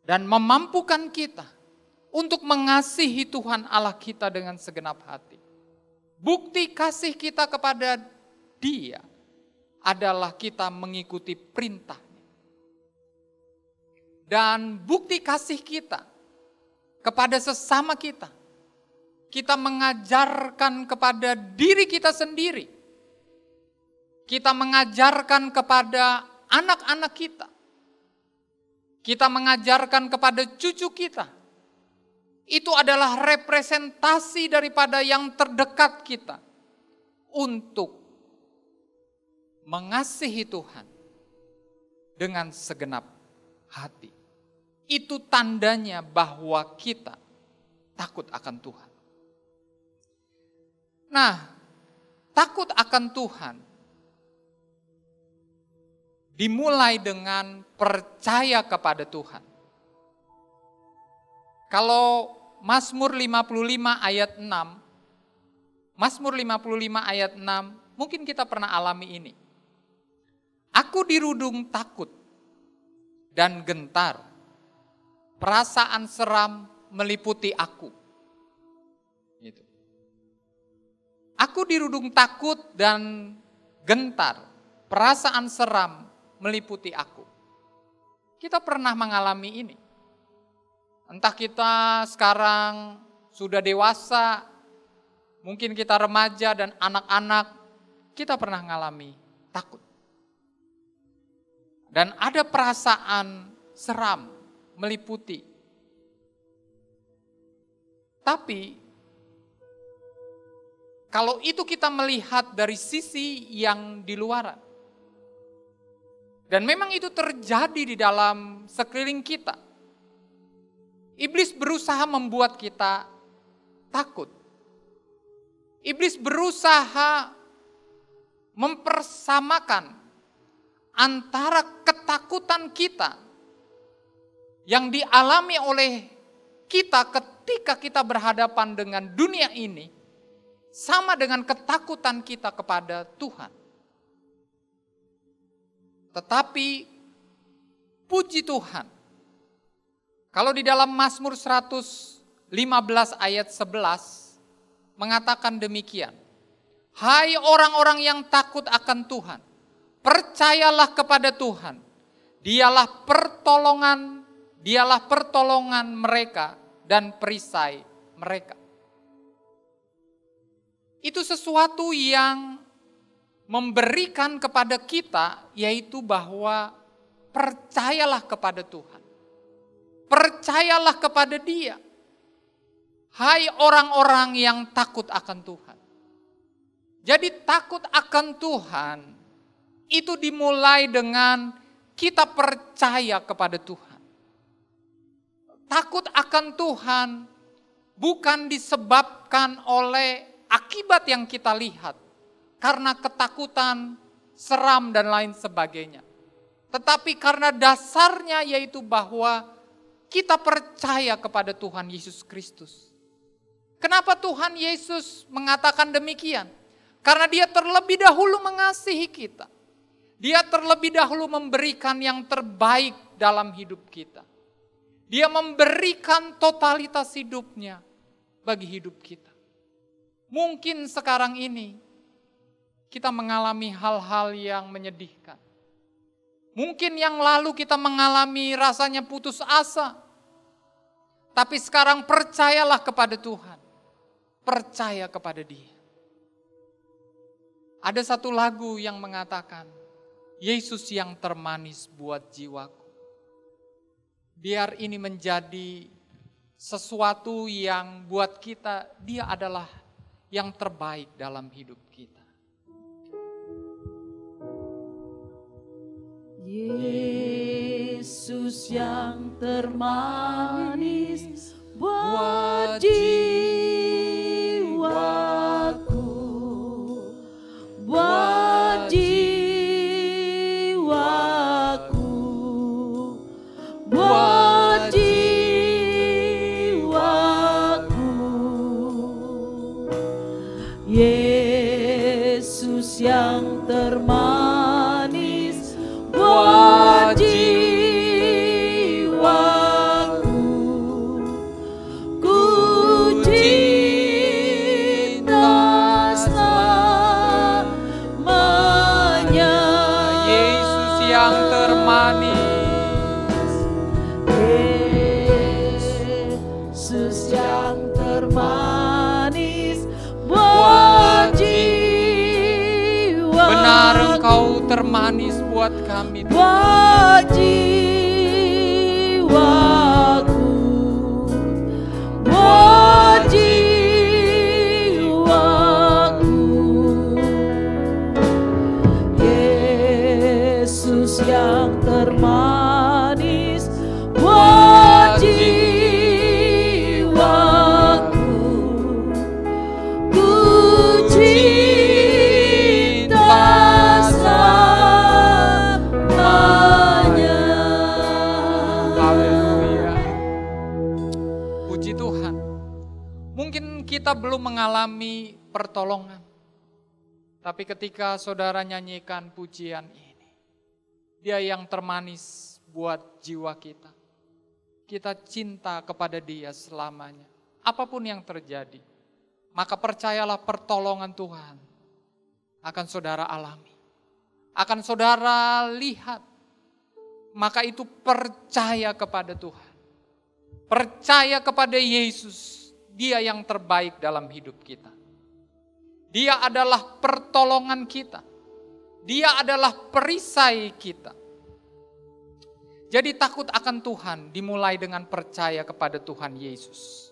Speaker 4: dan memampukan kita untuk mengasihi Tuhan Allah kita dengan segenap hati. Bukti kasih kita kepada Dia adalah kita mengikuti perintah-Nya. Dan bukti kasih kita kepada sesama kita, kita mengajarkan kepada diri kita sendiri. Kita mengajarkan kepada anak-anak kita. Kita mengajarkan kepada cucu kita. Itu adalah representasi daripada yang terdekat kita untuk mengasihi Tuhan dengan segenap hati. Itu tandanya bahwa kita takut akan Tuhan. Nah, takut akan Tuhan dimulai dengan percaya kepada Tuhan. Kalau Mazmur 55 ayat 6, Mazmur 55 ayat 6, mungkin kita pernah alami ini. Aku dirudung takut dan gentar, perasaan seram meliputi aku. Gitu. Aku dirudung takut dan gentar, perasaan seram meliputi aku. Kita pernah mengalami ini. Entah kita sekarang sudah dewasa, mungkin kita remaja dan anak-anak, kita pernah mengalami takut. Dan ada perasaan seram meliputi. Tapi kalau itu kita melihat dari sisi yang di luaran. Dan memang itu terjadi di dalam sekeliling kita. Iblis berusaha membuat kita takut. Iblis berusaha mempersamakan antara ketakutan kita yang dialami oleh kita ketika kita berhadapan dengan dunia ini sama dengan ketakutan kita kepada Tuhan. Tetapi puji Tuhan, kalau di dalam Mazmur 115 ayat 11 mengatakan demikian. Hai orang-orang yang takut akan Tuhan, percayalah kepada Tuhan. Dialah pertolongan mereka dan perisai mereka. Itu sesuatu yang memberikan kepada kita, yaitu bahwa percayalah kepada Tuhan. Percayalah kepada Dia. Hai orang-orang yang takut akan Tuhan. Jadi takut akan Tuhan itu dimulai dengan kita percaya kepada Tuhan. Takut akan Tuhan bukan disebabkan oleh akibat yang kita lihat. Karena ketakutan, seram dan lain sebagainya. Tetapi karena dasarnya yaitu bahwa kita percaya kepada Tuhan Yesus Kristus. Kenapa Tuhan Yesus mengatakan demikian? Karena Dia terlebih dahulu mengasihi kita. Dia terlebih dahulu memberikan yang terbaik dalam hidup kita. Dia memberikan totalitas hidupnya bagi hidup kita. Mungkin sekarang ini kita mengalami hal-hal yang menyedihkan. Mungkin yang lalu kita mengalami rasanya putus asa. Tapi sekarang percayalah kepada Tuhan. Percaya kepada Dia. Ada satu lagu yang mengatakan, Yesus yang termanis buat jiwaku. Biar ini menjadi sesuatu yang buat kita, Dia adalah yang terbaik dalam hidup kita.
Speaker 3: Yesus yang termanis buat jiwaku, buat jiwaku, buat jiwaku. Yesus yang termanis buat jiwaku, ku cinta selamanya.
Speaker 4: Yesus yang termanis,
Speaker 3: Yesus yang termanis buat jiwaku.
Speaker 4: benar Engkau termanis buat kami.
Speaker 3: Buat jiwaku, buat jiwaku. Yesus yang termanis buat jiwaku, ku cinta selamanya.
Speaker 4: Haleluya. Puji Tuhan. Mungkin kita belum mengalami pertolongan. Tapi ketika saudara nyanyikan pujian ini, Dia yang termanis buat jiwa kita. Kita cinta kepada Dia selamanya. Apapun yang terjadi, maka percayalah pertolongan Tuhan akan saudara alami. Akan saudara lihat. Maka itu percaya kepada Tuhan. Percaya kepada Yesus. Dia yang terbaik dalam hidup kita. Dia adalah pertolongan kita. Dia adalah perisai kita. Jadi takut akan Tuhan dimulai dengan percaya kepada Tuhan Yesus.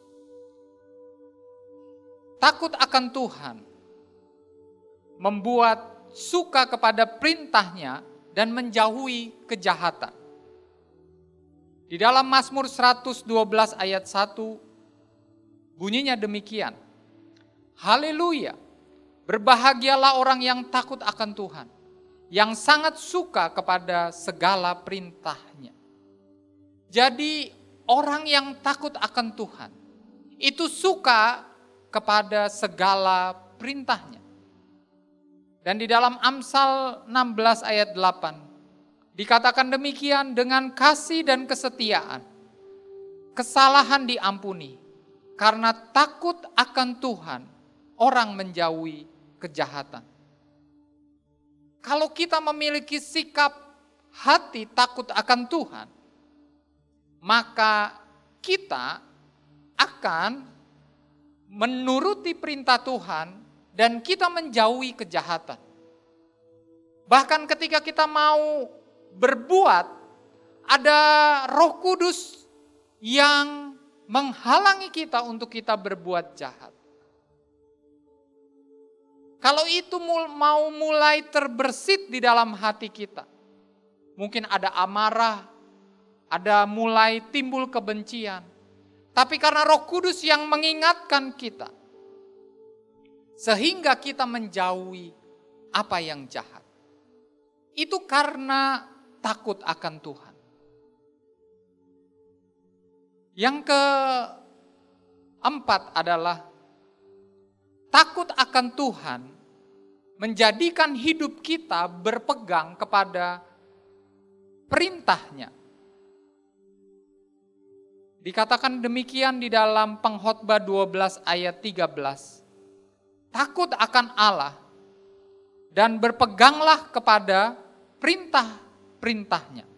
Speaker 4: Takut akan Tuhan membuat suka kepada perintahnya dan menjauhi kejahatan. Di dalam Mazmur 112 ayat 1 bunyinya demikian. Haleluya. Berbahagialah orang yang takut akan Tuhan, yang sangat suka kepada segala perintahnya. Jadi orang yang takut akan Tuhan itu suka kepada segala perintahnya. Dan di dalam Amsal 16 ayat 8 dikatakan demikian, dengan kasih dan kesetiaan kesalahan diampuni, karena takut akan Tuhan orang menjauhi kejahatan. Kalau kita memiliki sikap hati takut akan Tuhan, maka kita akan menuruti perintah Tuhan dan kita menjauhi kejahatan. Bahkan ketika kita mau berbuat, ada Roh Kudus yang menghalangi kita untuk kita berbuat jahat. Kalau itu mau mulai terbersit di dalam hati kita, mungkin ada amarah, ada mulai timbul kebencian. Tapi karena Roh Kudus yang mengingatkan kita, sehingga kita menjauhi apa yang jahat. Itu karena takut akan Tuhan. Yang keempat adalah takut akan Tuhan menjadikan hidup kita berpegang kepada perintahnya. Dikatakan demikian di dalam Pengkhotbah 12 ayat 13. Takut akan Allah dan berpeganglah kepada perintah-perintahnya.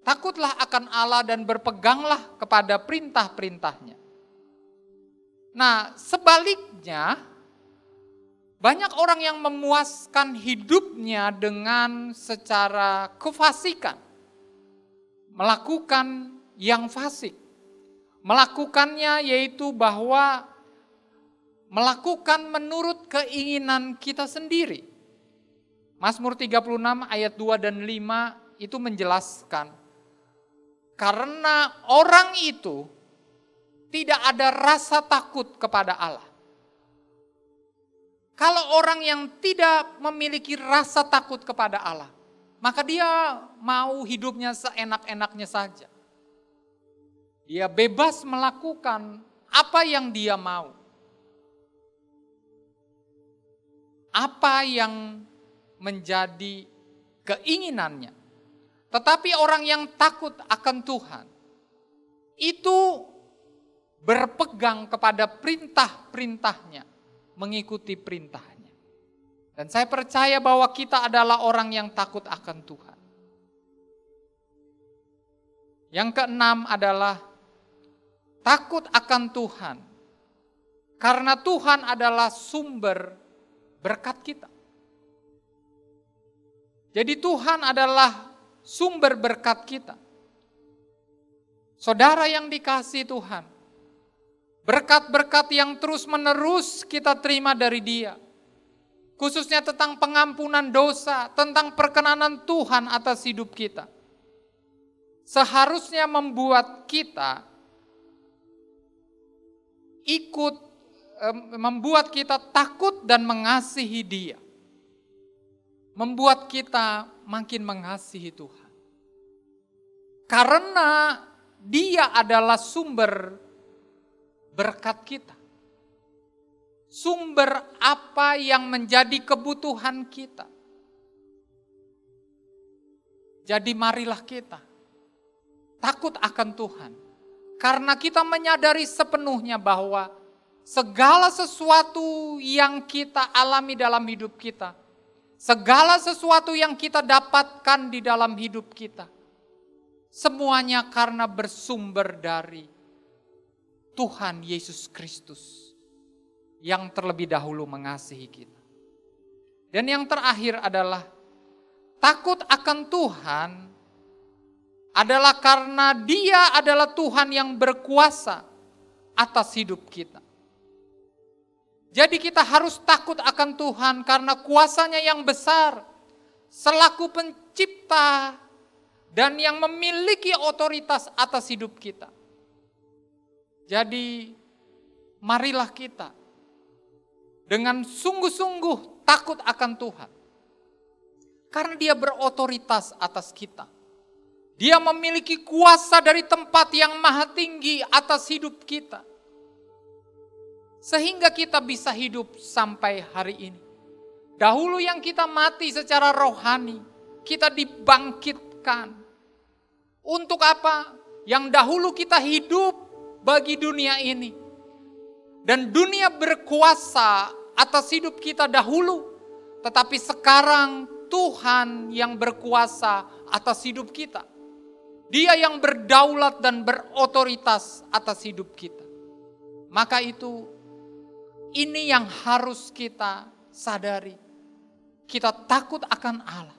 Speaker 4: Takutlah akan Allah dan berpeganglah kepada perintah-perintahnya. Nah, sebaliknya, banyak orang yang memuaskan hidupnya dengan secara kefasikan. Melakukan yang fasik. Melakukannya yaitu bahwa melakukan menurut keinginan kita sendiri. Mazmur 36 ayat 2 dan 5 itu menjelaskan. Karena orang itu tidak ada rasa takut kepada Allah. Kalau orang yang tidak memiliki rasa takut kepada Allah, maka dia mau hidupnya seenak-enaknya saja. Dia bebas melakukan apa yang dia mau. Apa yang menjadi keinginannya. Tetapi orang yang takut akan Tuhan, itu berpegang kepada perintah-perintahnya, mengikuti perintahnya. Dan saya percaya bahwa kita adalah orang yang takut akan Tuhan. Yang keenam adalah takut akan Tuhan, karena Tuhan adalah sumber berkat kita. Jadi Tuhan adalah sumber berkat kita. Saudara yang dikasihi Tuhan, berkat-berkat yang terus-menerus kita terima dari Dia, khususnya tentang pengampunan dosa, tentang perkenanan Tuhan atas hidup kita, seharusnya membuat kita membuat kita takut dan mengasihi Dia. Membuat kita makin mengasihi Tuhan. Karena Dia adalah sumber berkat kita. Sumber apa yang menjadi kebutuhan kita. Jadi marilah kita takut akan Tuhan. Karena kita menyadari sepenuhnya bahwa segala sesuatu yang kita alami dalam hidup kita, segala sesuatu yang kita dapatkan di dalam hidup kita, semuanya karena bersumber dari Tuhan Yesus Kristus yang terlebih dahulu mengasihi kita. Dan yang terakhir adalah takut akan Tuhan adalah karena Dia adalah Tuhan yang berkuasa atas hidup kita. Jadi kita harus takut akan Tuhan karena kuasanya yang besar selaku pencipta dan yang memiliki otoritas atas hidup kita. Jadi marilah kita dengan sungguh-sungguh takut akan Tuhan. Karena Dia berotoritas atas kita. Dia memiliki kuasa dari tempat yang maha tinggi atas hidup kita. Sehingga kita bisa hidup sampai hari ini. Dahulu yang kita mati secara rohani, kita dibangkitkan. Untuk apa? Yang dahulu kita hidup bagi dunia ini. Dan dunia berkuasa atas hidup kita dahulu. Tetapi sekarang Tuhan yang berkuasa atas hidup kita. Dia yang berdaulat dan berotoritas atas hidup kita. Maka itu, ini yang harus kita sadari. Kita takut akan Allah.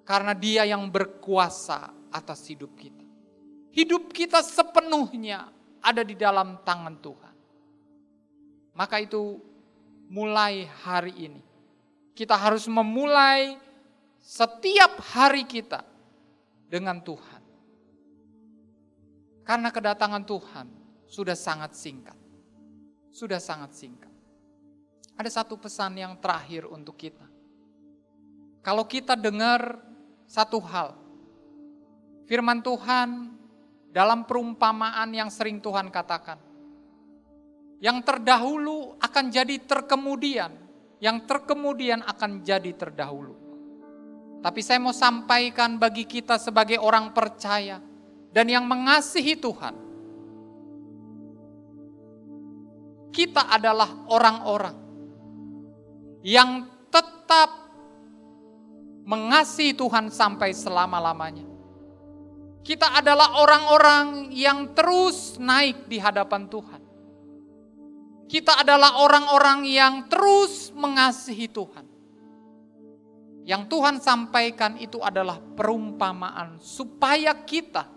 Speaker 4: Karena Dia yang berkuasa atas hidup kita. Hidup kita sepenuhnya ada di dalam tangan Tuhan. Maka itu, mulai hari ini, kita harus memulai setiap hari kita dengan Tuhan. Karena kedatangan Tuhan sudah sangat singkat. Sudah sangat singkat. Ada satu pesan yang terakhir untuk kita. Kalau kita dengar satu hal, firman Tuhan dalam perumpamaan yang sering Tuhan katakan, yang terdahulu akan jadi terkemudian, yang terkemudian akan jadi terdahulu. Tapi saya mau sampaikan bagi kita sebagai orang percaya dan yang mengasihi Tuhan, kita adalah orang-orang yang tetap mengasihi Tuhan sampai selama-lamanya. Kita adalah orang-orang yang terus naik di hadapan Tuhan. Kita adalah orang-orang yang terus mengasihi Tuhan. Yang Tuhan sampaikan itu adalah perumpamaan supaya kita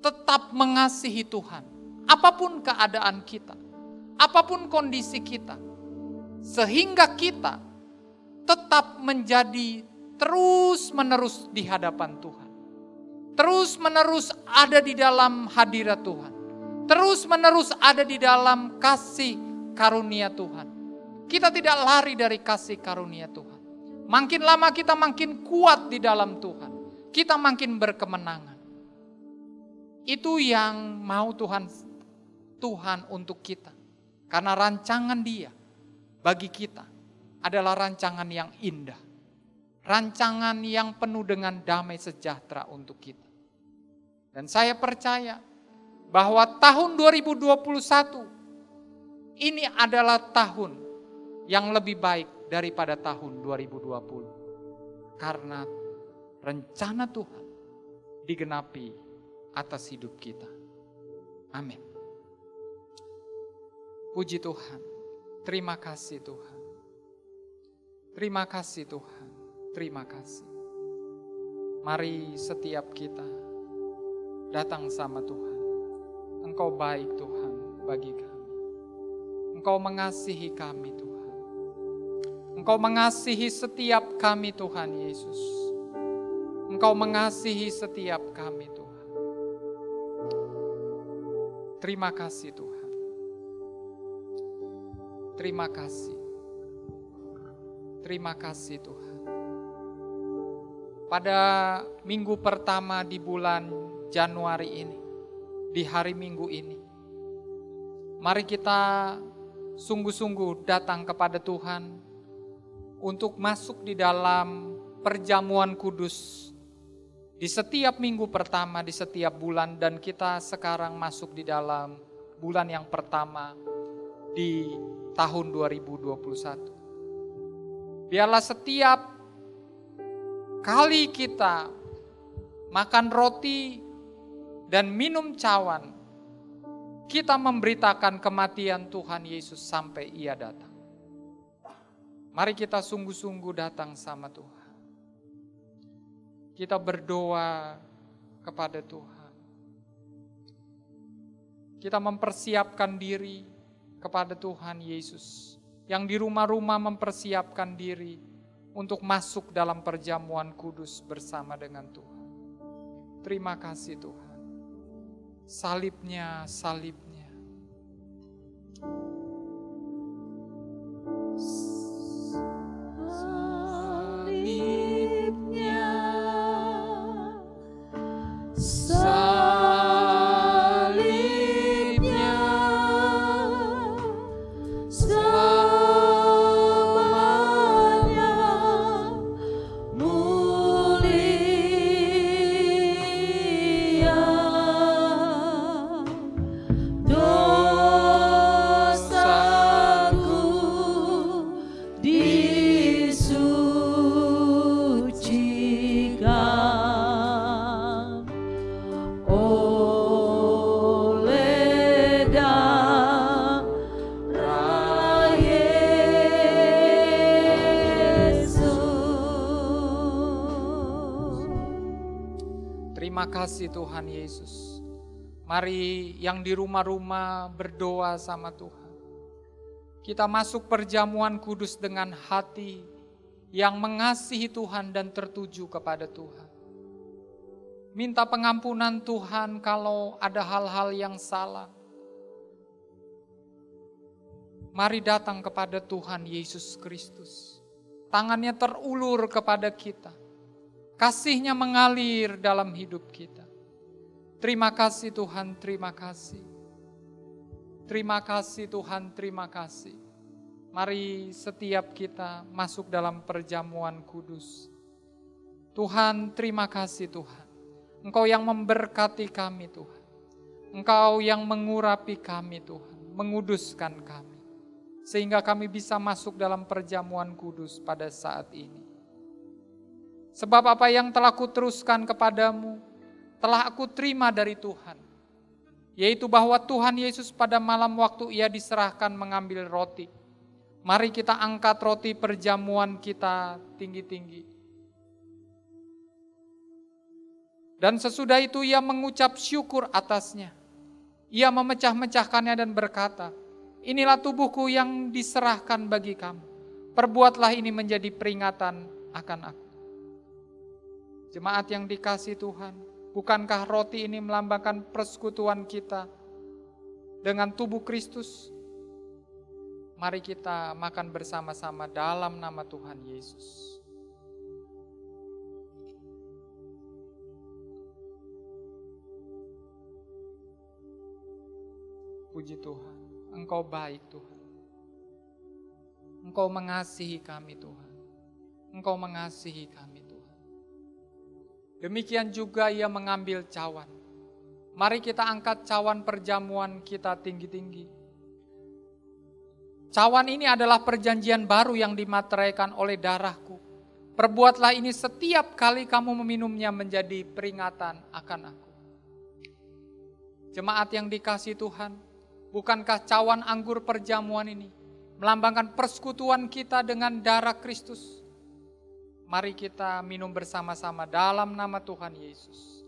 Speaker 4: tetap mengasihi Tuhan. Apapun keadaan kita, apapun kondisi kita. Sehingga kita tetap menjadi terus-menerus di hadapan Tuhan. Terus-menerus ada di dalam hadirat Tuhan. Terus-menerus ada di dalam kasih karunia Tuhan. Kita tidak lari dari kasih karunia Tuhan. Makin lama kita makin kuat di dalam Tuhan. Kita makin berkemenangan. Itu yang mau Tuhan untuk kita. Karena rancangan Dia bagi kita adalah rancangan yang indah. Rancangan yang penuh dengan damai sejahtera untuk kita. Dan saya percaya bahwa tahun 2021 ini adalah tahun yang lebih baik daripada tahun 2020. Karena rencana Tuhan digenapi atas hidup kita. Amin. Puji Tuhan. Terima kasih Tuhan. Terima kasih Tuhan. Terima kasih. Mari setiap kita datang sama Tuhan. Engkau baik Tuhan bagi kami. Engkau mengasihi kami Tuhan. Engkau mengasihi setiap kami Tuhan Yesus. Engkau mengasihi setiap kami Tuhan. Terima kasih Tuhan. Terima kasih. Terima kasih Tuhan. Pada minggu pertama di bulan Januari ini, di hari Minggu ini, mari kita sungguh-sungguh datang kepada Tuhan untuk masuk di dalam perjamuan kudus di setiap minggu pertama di setiap bulan, dan kita sekarang masuk di dalam bulan yang pertama di tahun 2021. Biarlah setiap kali kita makan roti dan minum cawan, kita memberitakan kematian Tuhan Yesus sampai Ia datang. Mari kita sungguh-sungguh datang sama Tuhan. Kita berdoa kepada Tuhan. Kita mempersiapkan diri kepada Tuhan Yesus. Yang di rumah-rumah mempersiapkan diri untuk masuk dalam perjamuan kudus bersama dengan Tuhan. Terima kasih Tuhan. Salibnya. Terima kasih Tuhan Yesus. Mari yang di rumah-rumah berdoa sama Tuhan. Kita masuk perjamuan kudus dengan hati yang mengasihi Tuhan dan tertuju kepada Tuhan. Minta pengampunan Tuhan kalau ada hal-hal yang salah. Mari datang kepada Tuhan Yesus Kristus. Tangannya terulur kepada kita. Kasih-Nya mengalir dalam hidup kita. Terima kasih Tuhan, terima kasih. Terima kasih Tuhan, terima kasih. Mari setiap kita masuk dalam perjamuan kudus. Tuhan, terima kasih Tuhan. Engkau yang memberkati kami Tuhan. Engkau yang mengurapi kami Tuhan, menguduskan kami. Sehingga kami bisa masuk dalam perjamuan kudus pada saat ini. Sebab apa yang telah kuteruskan kepadamu, telah aku terima dari Tuhan. Yaitu bahwa Tuhan Yesus pada malam waktu Ia diserahkan mengambil roti. Mari kita angkat roti perjamuan kita tinggi-tinggi. Dan sesudah itu Ia mengucap syukur atasnya. Ia memecah-mecahkannya dan berkata, inilah tubuhku yang diserahkan bagi kamu. Perbuatlah ini menjadi peringatan akan aku. Jemaat yang dikasihi Tuhan, bukankah roti ini melambangkan persekutuan kita dengan tubuh Kristus? Mari kita makan bersama-sama dalam nama Tuhan Yesus. Puji Tuhan, Engkau baik Tuhan. Engkau mengasihi kami Tuhan. Engkau mengasihi kami Tuhan. Demikian juga Ia mengambil cawan. Mari kita angkat cawan perjamuan kita tinggi-tinggi. Cawan ini adalah perjanjian baru yang dimateraikan oleh darahku. Perbuatlah ini setiap kali kamu meminumnya menjadi peringatan akan aku. Jemaat yang dikasihi Tuhan, bukankah cawan anggur perjamuan ini melambangkan persekutuan kita dengan darah Kristus? Mari kita minum bersama-sama dalam nama Tuhan Yesus.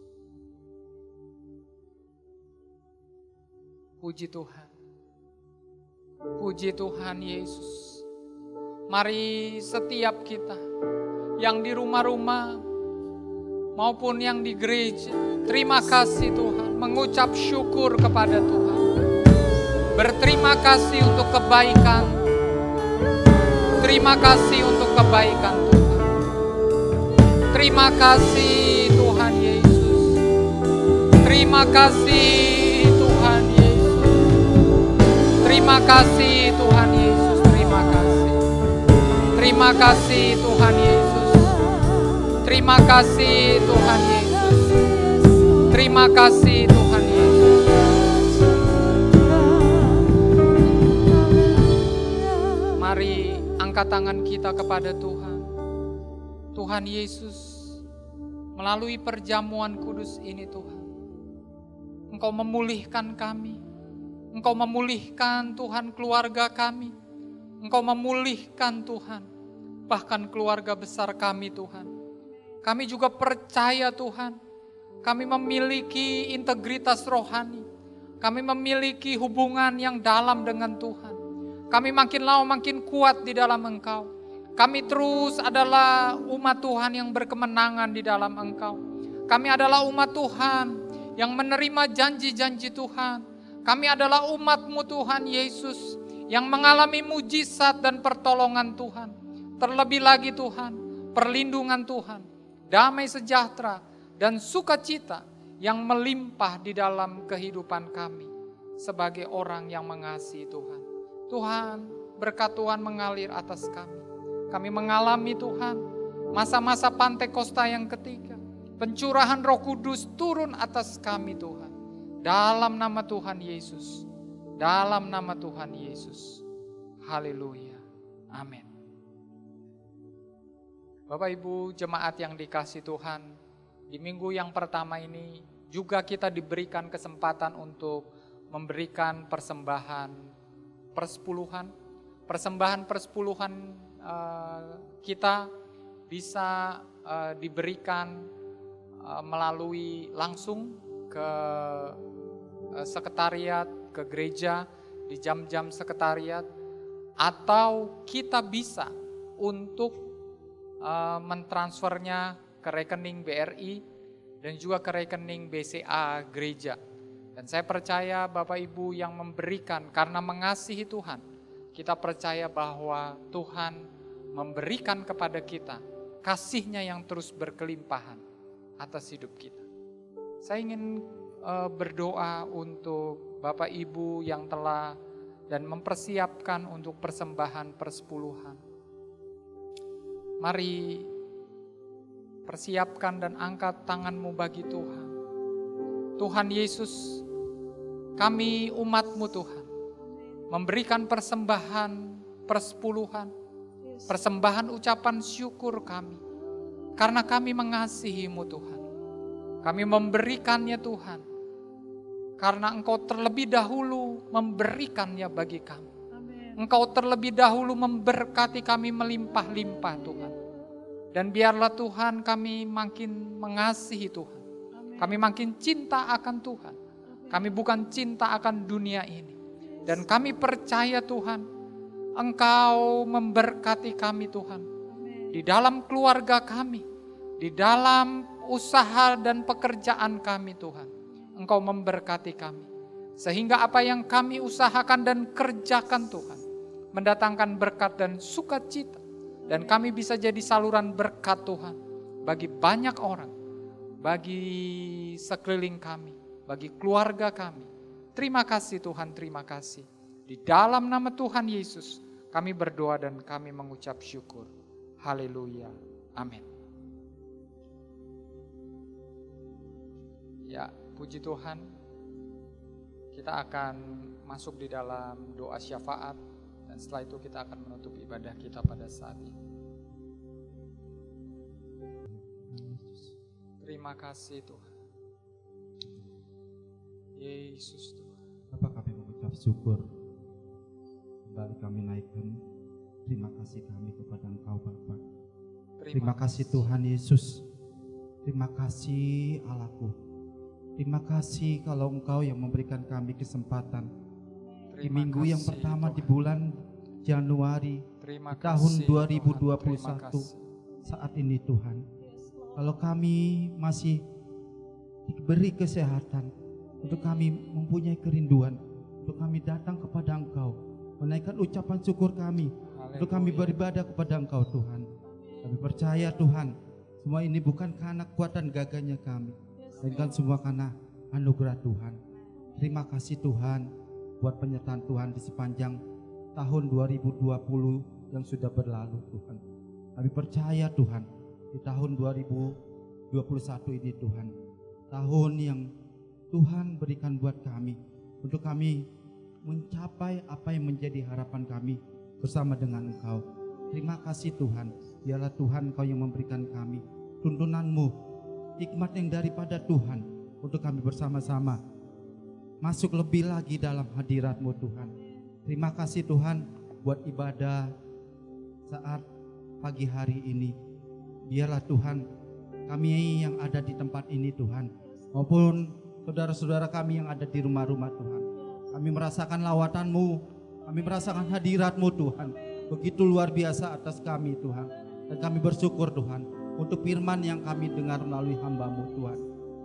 Speaker 4: Puji Tuhan. Puji Tuhan Yesus. Mari setiap kita yang di rumah-rumah maupun yang di gereja, terima kasih Tuhan, mengucap syukur kepada Tuhan. Berterima kasih untuk kebaikan. Terima kasih untuk kebaikan Tuhan. Terima kasih Tuhan Yesus. Terima kasih Tuhan Yesus. Terima kasih Tuhan Yesus. Terima kasih. Terima kasih Tuhan Yesus. Terima kasih Tuhan Yesus. Terima kasih Tuhan Yesus. Mari angkat tangan kita kepada Tuhan. Tuhan Yesus, melalui perjamuan kudus ini Tuhan, Engkau memulihkan kami. Engkau memulihkan Tuhan keluarga kami. Engkau memulihkan Tuhan, bahkan keluarga besar kami Tuhan. Kami juga percaya Tuhan, kami memiliki integritas rohani. Kami memiliki hubungan yang dalam dengan Tuhan. Kami makin lama makin kuat di dalam Engkau. Kami terus adalah umat Tuhan yang berkemenangan di dalam Engkau. Kami adalah umat Tuhan yang menerima janji-janji Tuhan. Kami adalah umat-Mu Tuhan Yesus yang mengalami mujizat dan pertolongan Tuhan. Terlebih lagi Tuhan, perlindungan Tuhan, damai sejahtera dan sukacita yang melimpah di dalam kehidupan kami sebagai orang yang mengasihi Tuhan. Tuhan, berkat Tuhan mengalir atas kami. Kami mengalami Tuhan, masa-masa Pantekosta yang ketiga. Pencurahan Roh Kudus turun atas kami Tuhan. Dalam nama Tuhan Yesus. Dalam nama Tuhan Yesus. Haleluya. Amin. Bapak Ibu jemaat yang dikasihi Tuhan, di minggu yang pertama ini juga kita diberikan kesempatan untuk memberikan persembahan persepuluhan. Persembahan persepuluhan kita bisa diberikan melalui langsung ke sekretariat, ke gereja di jam-jam sekretariat, atau kita bisa untuk mentransfernya ke rekening BRI dan juga ke rekening BCA gereja. Dan saya percaya Bapak Ibu yang memberikan karena mengasihi Tuhan, kita percaya bahwa Tuhan memberikan kepada kita kasih-Nya yang terus berkelimpahan atas hidup kita. Saya ingin berdoa untuk Bapak Ibu yang telah dan mempersiapkan untuk persembahan persepuluhan. Mari persiapkan dan angkat tanganmu bagi Tuhan. Tuhan Yesus, kami umat-Mu Tuhan, memberikan persembahan persepuluhan, persembahan ucapan syukur kami, karena kami mengasihi-Mu Tuhan. Kami memberikannya Tuhan, karena Engkau terlebih dahulu memberikannya bagi kami. Engkau terlebih dahulu memberkati kami melimpah-limpah Tuhan. Dan biarlah Tuhan kami makin mengasihi Tuhan. Kami makin cinta akan Tuhan. Kami bukan cinta akan dunia ini. Dan kami percaya Tuhan, Engkau memberkati kami Tuhan. Di dalam keluarga kami, di dalam usaha dan pekerjaan kami Tuhan. Engkau memberkati kami. Sehingga apa yang kami usahakan dan kerjakan Tuhan, mendatangkan berkat dan sukacita. Dan kami bisa jadi saluran berkat Tuhan bagi banyak orang, bagi sekeliling kami, bagi keluarga kami. Terima kasih Tuhan, terima kasih. Di dalam nama Tuhan Yesus kami berdoa dan kami mengucap syukur. Haleluya. Amin. Ya, puji Tuhan. Kita akan masuk di dalam doa syafaat. Dan setelah itu kita akan menutup ibadah kita pada saat ini. Terima kasih Tuhan. Yesus Tuhan.
Speaker 5: Bapak, kami mengucap syukur. Kembali kami naikkan terima kasih kami kepada Engkau Bapa. Terima kasih Tuhan Yesus. Terima kasih Allahku. Terima kasih kalau Engkau yang memberikan kami kesempatan di minggu yang pertama di bulan Januari tahun 2021 saat ini Tuhan. Kalau kami masih diberi kesehatan, untuk kami mempunyai kerinduan, untuk kami datang kepada Engkau, menaikkan ucapan syukur kami, untuk kami beribadah kepada Engkau Tuhan. Kami percaya Tuhan, semua ini bukan karena kekuatan gagahnya kami, melainkan semua karena anugerah Tuhan. Terima kasih Tuhan buat penyertaan Tuhan di sepanjang tahun 2020 yang sudah berlalu Tuhan. Kami percaya Tuhan, di tahun 2021 ini Tuhan, tahun yang Tuhan berikan buat kami, untuk kami mencapai apa yang menjadi harapan kami bersama dengan Engkau. Terima kasih Tuhan, biarlah Tuhan Engkau yang memberikan kami tuntunan-Mu, hikmat yang daripada Tuhan, untuk kami bersama-sama masuk lebih lagi dalam hadirat-Mu Tuhan. Terima kasih Tuhan buat ibadah saat pagi hari ini. Biarlah Tuhan kami yang ada di tempat ini Tuhan, maupun saudara-saudara kami yang ada di rumah-rumah Tuhan, kami merasakan lawatan-Mu, kami merasakan hadirat-Mu Tuhan. Begitu luar biasa atas kami Tuhan. Dan kami bersyukur Tuhan untuk firman yang kami dengar melalui hamba-Mu Tuhan.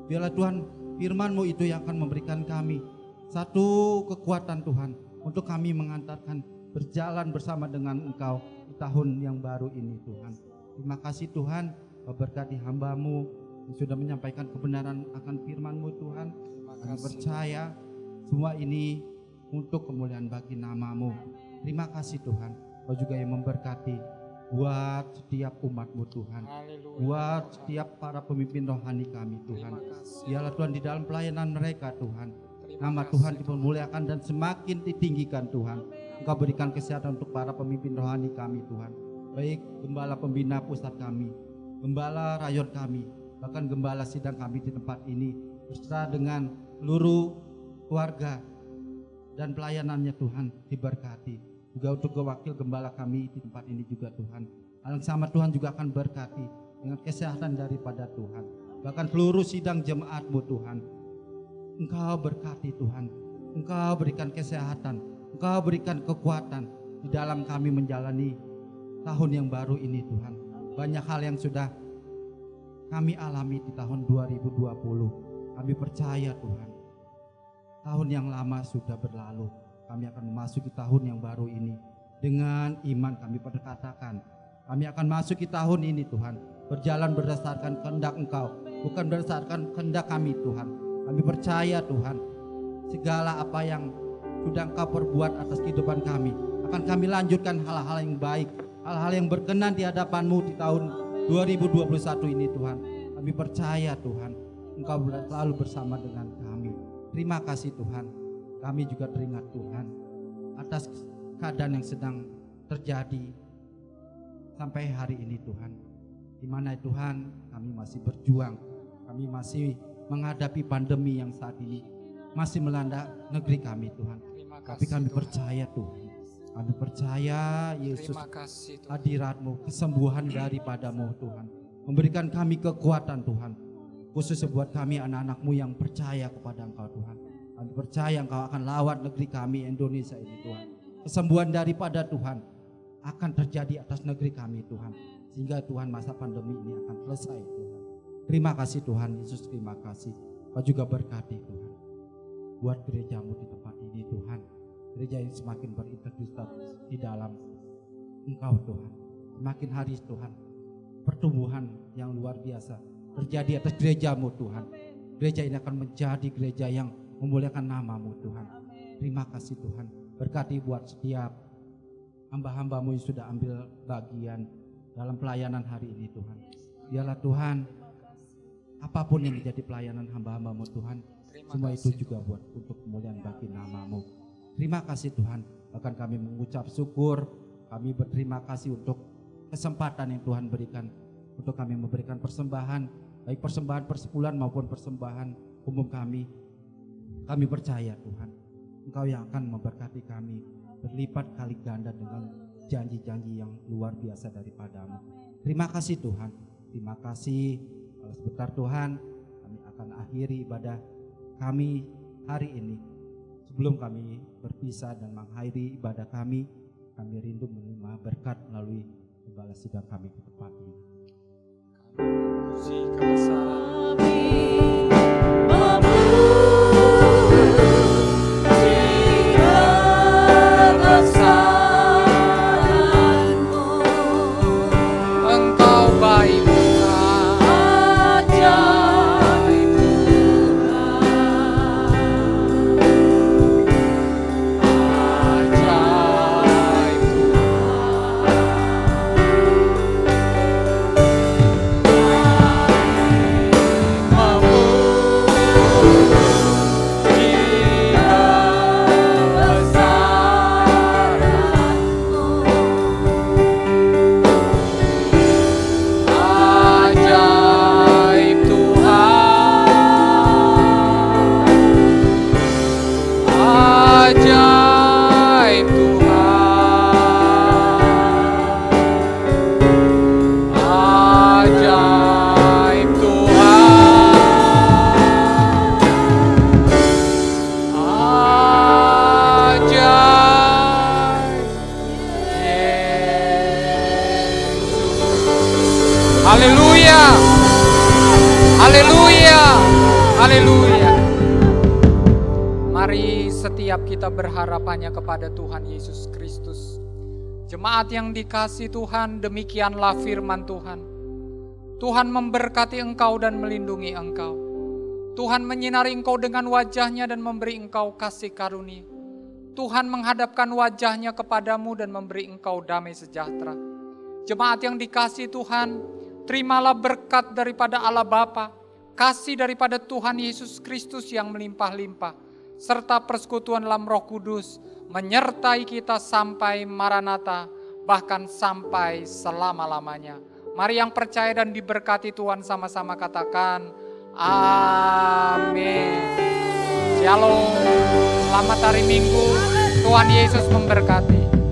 Speaker 5: Biarlah Tuhan firman-Mu itu yang akan memberikan kami satu kekuatan Tuhan, untuk kami mengantarkan berjalan bersama dengan Engkau di tahun yang baru ini Tuhan. Terima kasih Tuhan, berkati hamba-Mu yang sudah menyampaikan kebenaran akan firman-Mu Tuhan. Kami percaya semua ini untuk kemuliaan bagi nama-Mu. Terima kasih Tuhan, Kau juga yang memberkati buat setiap umat-Mu Tuhan. Buat setiap para pemimpin rohani kami Tuhan. Biarlah Tuhan di dalam pelayanan mereka Tuhan, nama Tuhan dipermuliakan dan semakin ditinggikan Tuhan. Engkau berikan kesehatan untuk para pemimpin rohani kami Tuhan. Baik gembala pembina pusat kami, gembala rayon kami, bahkan gembala sidang kami di tempat ini, beserta dengan seluruh keluarga dan pelayanannya Tuhan diberkati. Juga untuk wakil gembala kami di tempat ini juga Tuhan. Hal yang sama Tuhan juga akan berkati dengan kesehatan daripada Tuhan. bahkan seluruh sidang jemaat-Mu Tuhan. Engkau berkati Tuhan, Engkau berikan kesehatan, Engkau berikan kekuatan di dalam kami menjalani tahun yang baru ini Tuhan. Banyak hal yang sudah kami alami di tahun 2020. Kami percaya Tuhan, tahun yang lama sudah berlalu. Kami akan memasuki tahun yang baru ini. Dengan iman kami berkatakan, kami akan masuk di tahun ini Tuhan, berjalan berdasarkan kehendak Engkau, bukan berdasarkan kehendak kami Tuhan. Kami percaya Tuhan, segala apa yang sudah Engkau perbuat atas kehidupan kami, akan kami lanjutkan hal-hal yang baik, hal-hal yang berkenan di hadapan-Mu di tahun 2021 ini Tuhan. Kami percaya Tuhan, Engkau selalu bersama dengan kami. Terima kasih Tuhan. Kami juga teringat Tuhan atas keadaan yang sedang terjadi sampai hari ini Tuhan. Di mana Tuhan kami masih berjuang, kami masih menghadapi pandemi yang saat ini masih melanda negeri kami Tuhan. Tapi kami percaya Tuhan, kami percaya Yesus hadirat-Mu, kesembuhan daripada-Mu Tuhan, memberikan kami kekuatan Tuhan, khusus buat kami anak-anak-Mu yang percaya kepada Engkau Tuhan. Kami percaya Engkau akan lawat negeri kami Indonesia ini Tuhan. Kesembuhan daripada Tuhan akan terjadi atas negeri kami Tuhan, sehingga Tuhan masa pandemi ini akan selesai Tuhan. Terima kasih Tuhan Yesus, terima kasih. Kau juga berkati Tuhan buat gereja-Mu di tempat ini Tuhan, gereja yang semakin berintegritas di dalam Engkau Tuhan. Semakin hari Tuhan, pertumbuhan yang luar biasa terjadi atas gereja-Mu Tuhan. Gereja ini akan menjadi gereja yang memuliakan nama-Mu Tuhan. Terima kasih Tuhan, berkati buat setiap hamba-hamba-Mu yang sudah ambil bagian dalam pelayanan hari ini Tuhan. Biarlah Tuhan, apapun yang menjadi pelayanan hamba-hamba-Mu Tuhan, semua itu juga buat untuk kemuliaan bagi nama-Mu. Terima kasih Tuhan, bahkan kami mengucap syukur, kami berterima kasih untuk kesempatan yang Tuhan berikan untuk kami memberikan persembahan, baik persembahan persepuluhan maupun persembahan umum kami. Kami percaya Tuhan, Engkau yang akan memberkati kami berlipat kali ganda dengan janji-janji yang luar biasa daripada-Mu. Terima kasih Tuhan, terima kasih. Kalau sebentar Tuhan, kami akan akhiri ibadah kami hari ini. Sebelum kami berpisah dan mengakhiri ibadah kami rindu menerima berkat melalui gembala sidang kami ke tempat ini.
Speaker 4: Puji kebesaran. Engkau baik. Haleluya, haleluya, haleluya. Mari setiap kita berharap hanya kepada Tuhan Yesus Kristus. Jemaat yang dikasihi Tuhan, demikianlah firman Tuhan. Tuhan memberkati engkau dan melindungi engkau. Tuhan menyinari engkau dengan wajahnya dan memberi engkau kasih karunia. Tuhan menghadapkan wajahnya kepadamu dan memberi engkau damai sejahtera. Jemaat yang dikasihi Tuhan, terimalah berkat daripada Allah Bapa, kasih daripada Tuhan Yesus Kristus yang melimpah-limpah, serta persekutuan dalam Roh Kudus menyertai kita sampai Maranatha, bahkan sampai selama-lamanya. Mari yang percaya dan diberkati Tuhan sama-sama katakan amin. Shalom, selamat hari Minggu, Tuhan Yesus memberkati.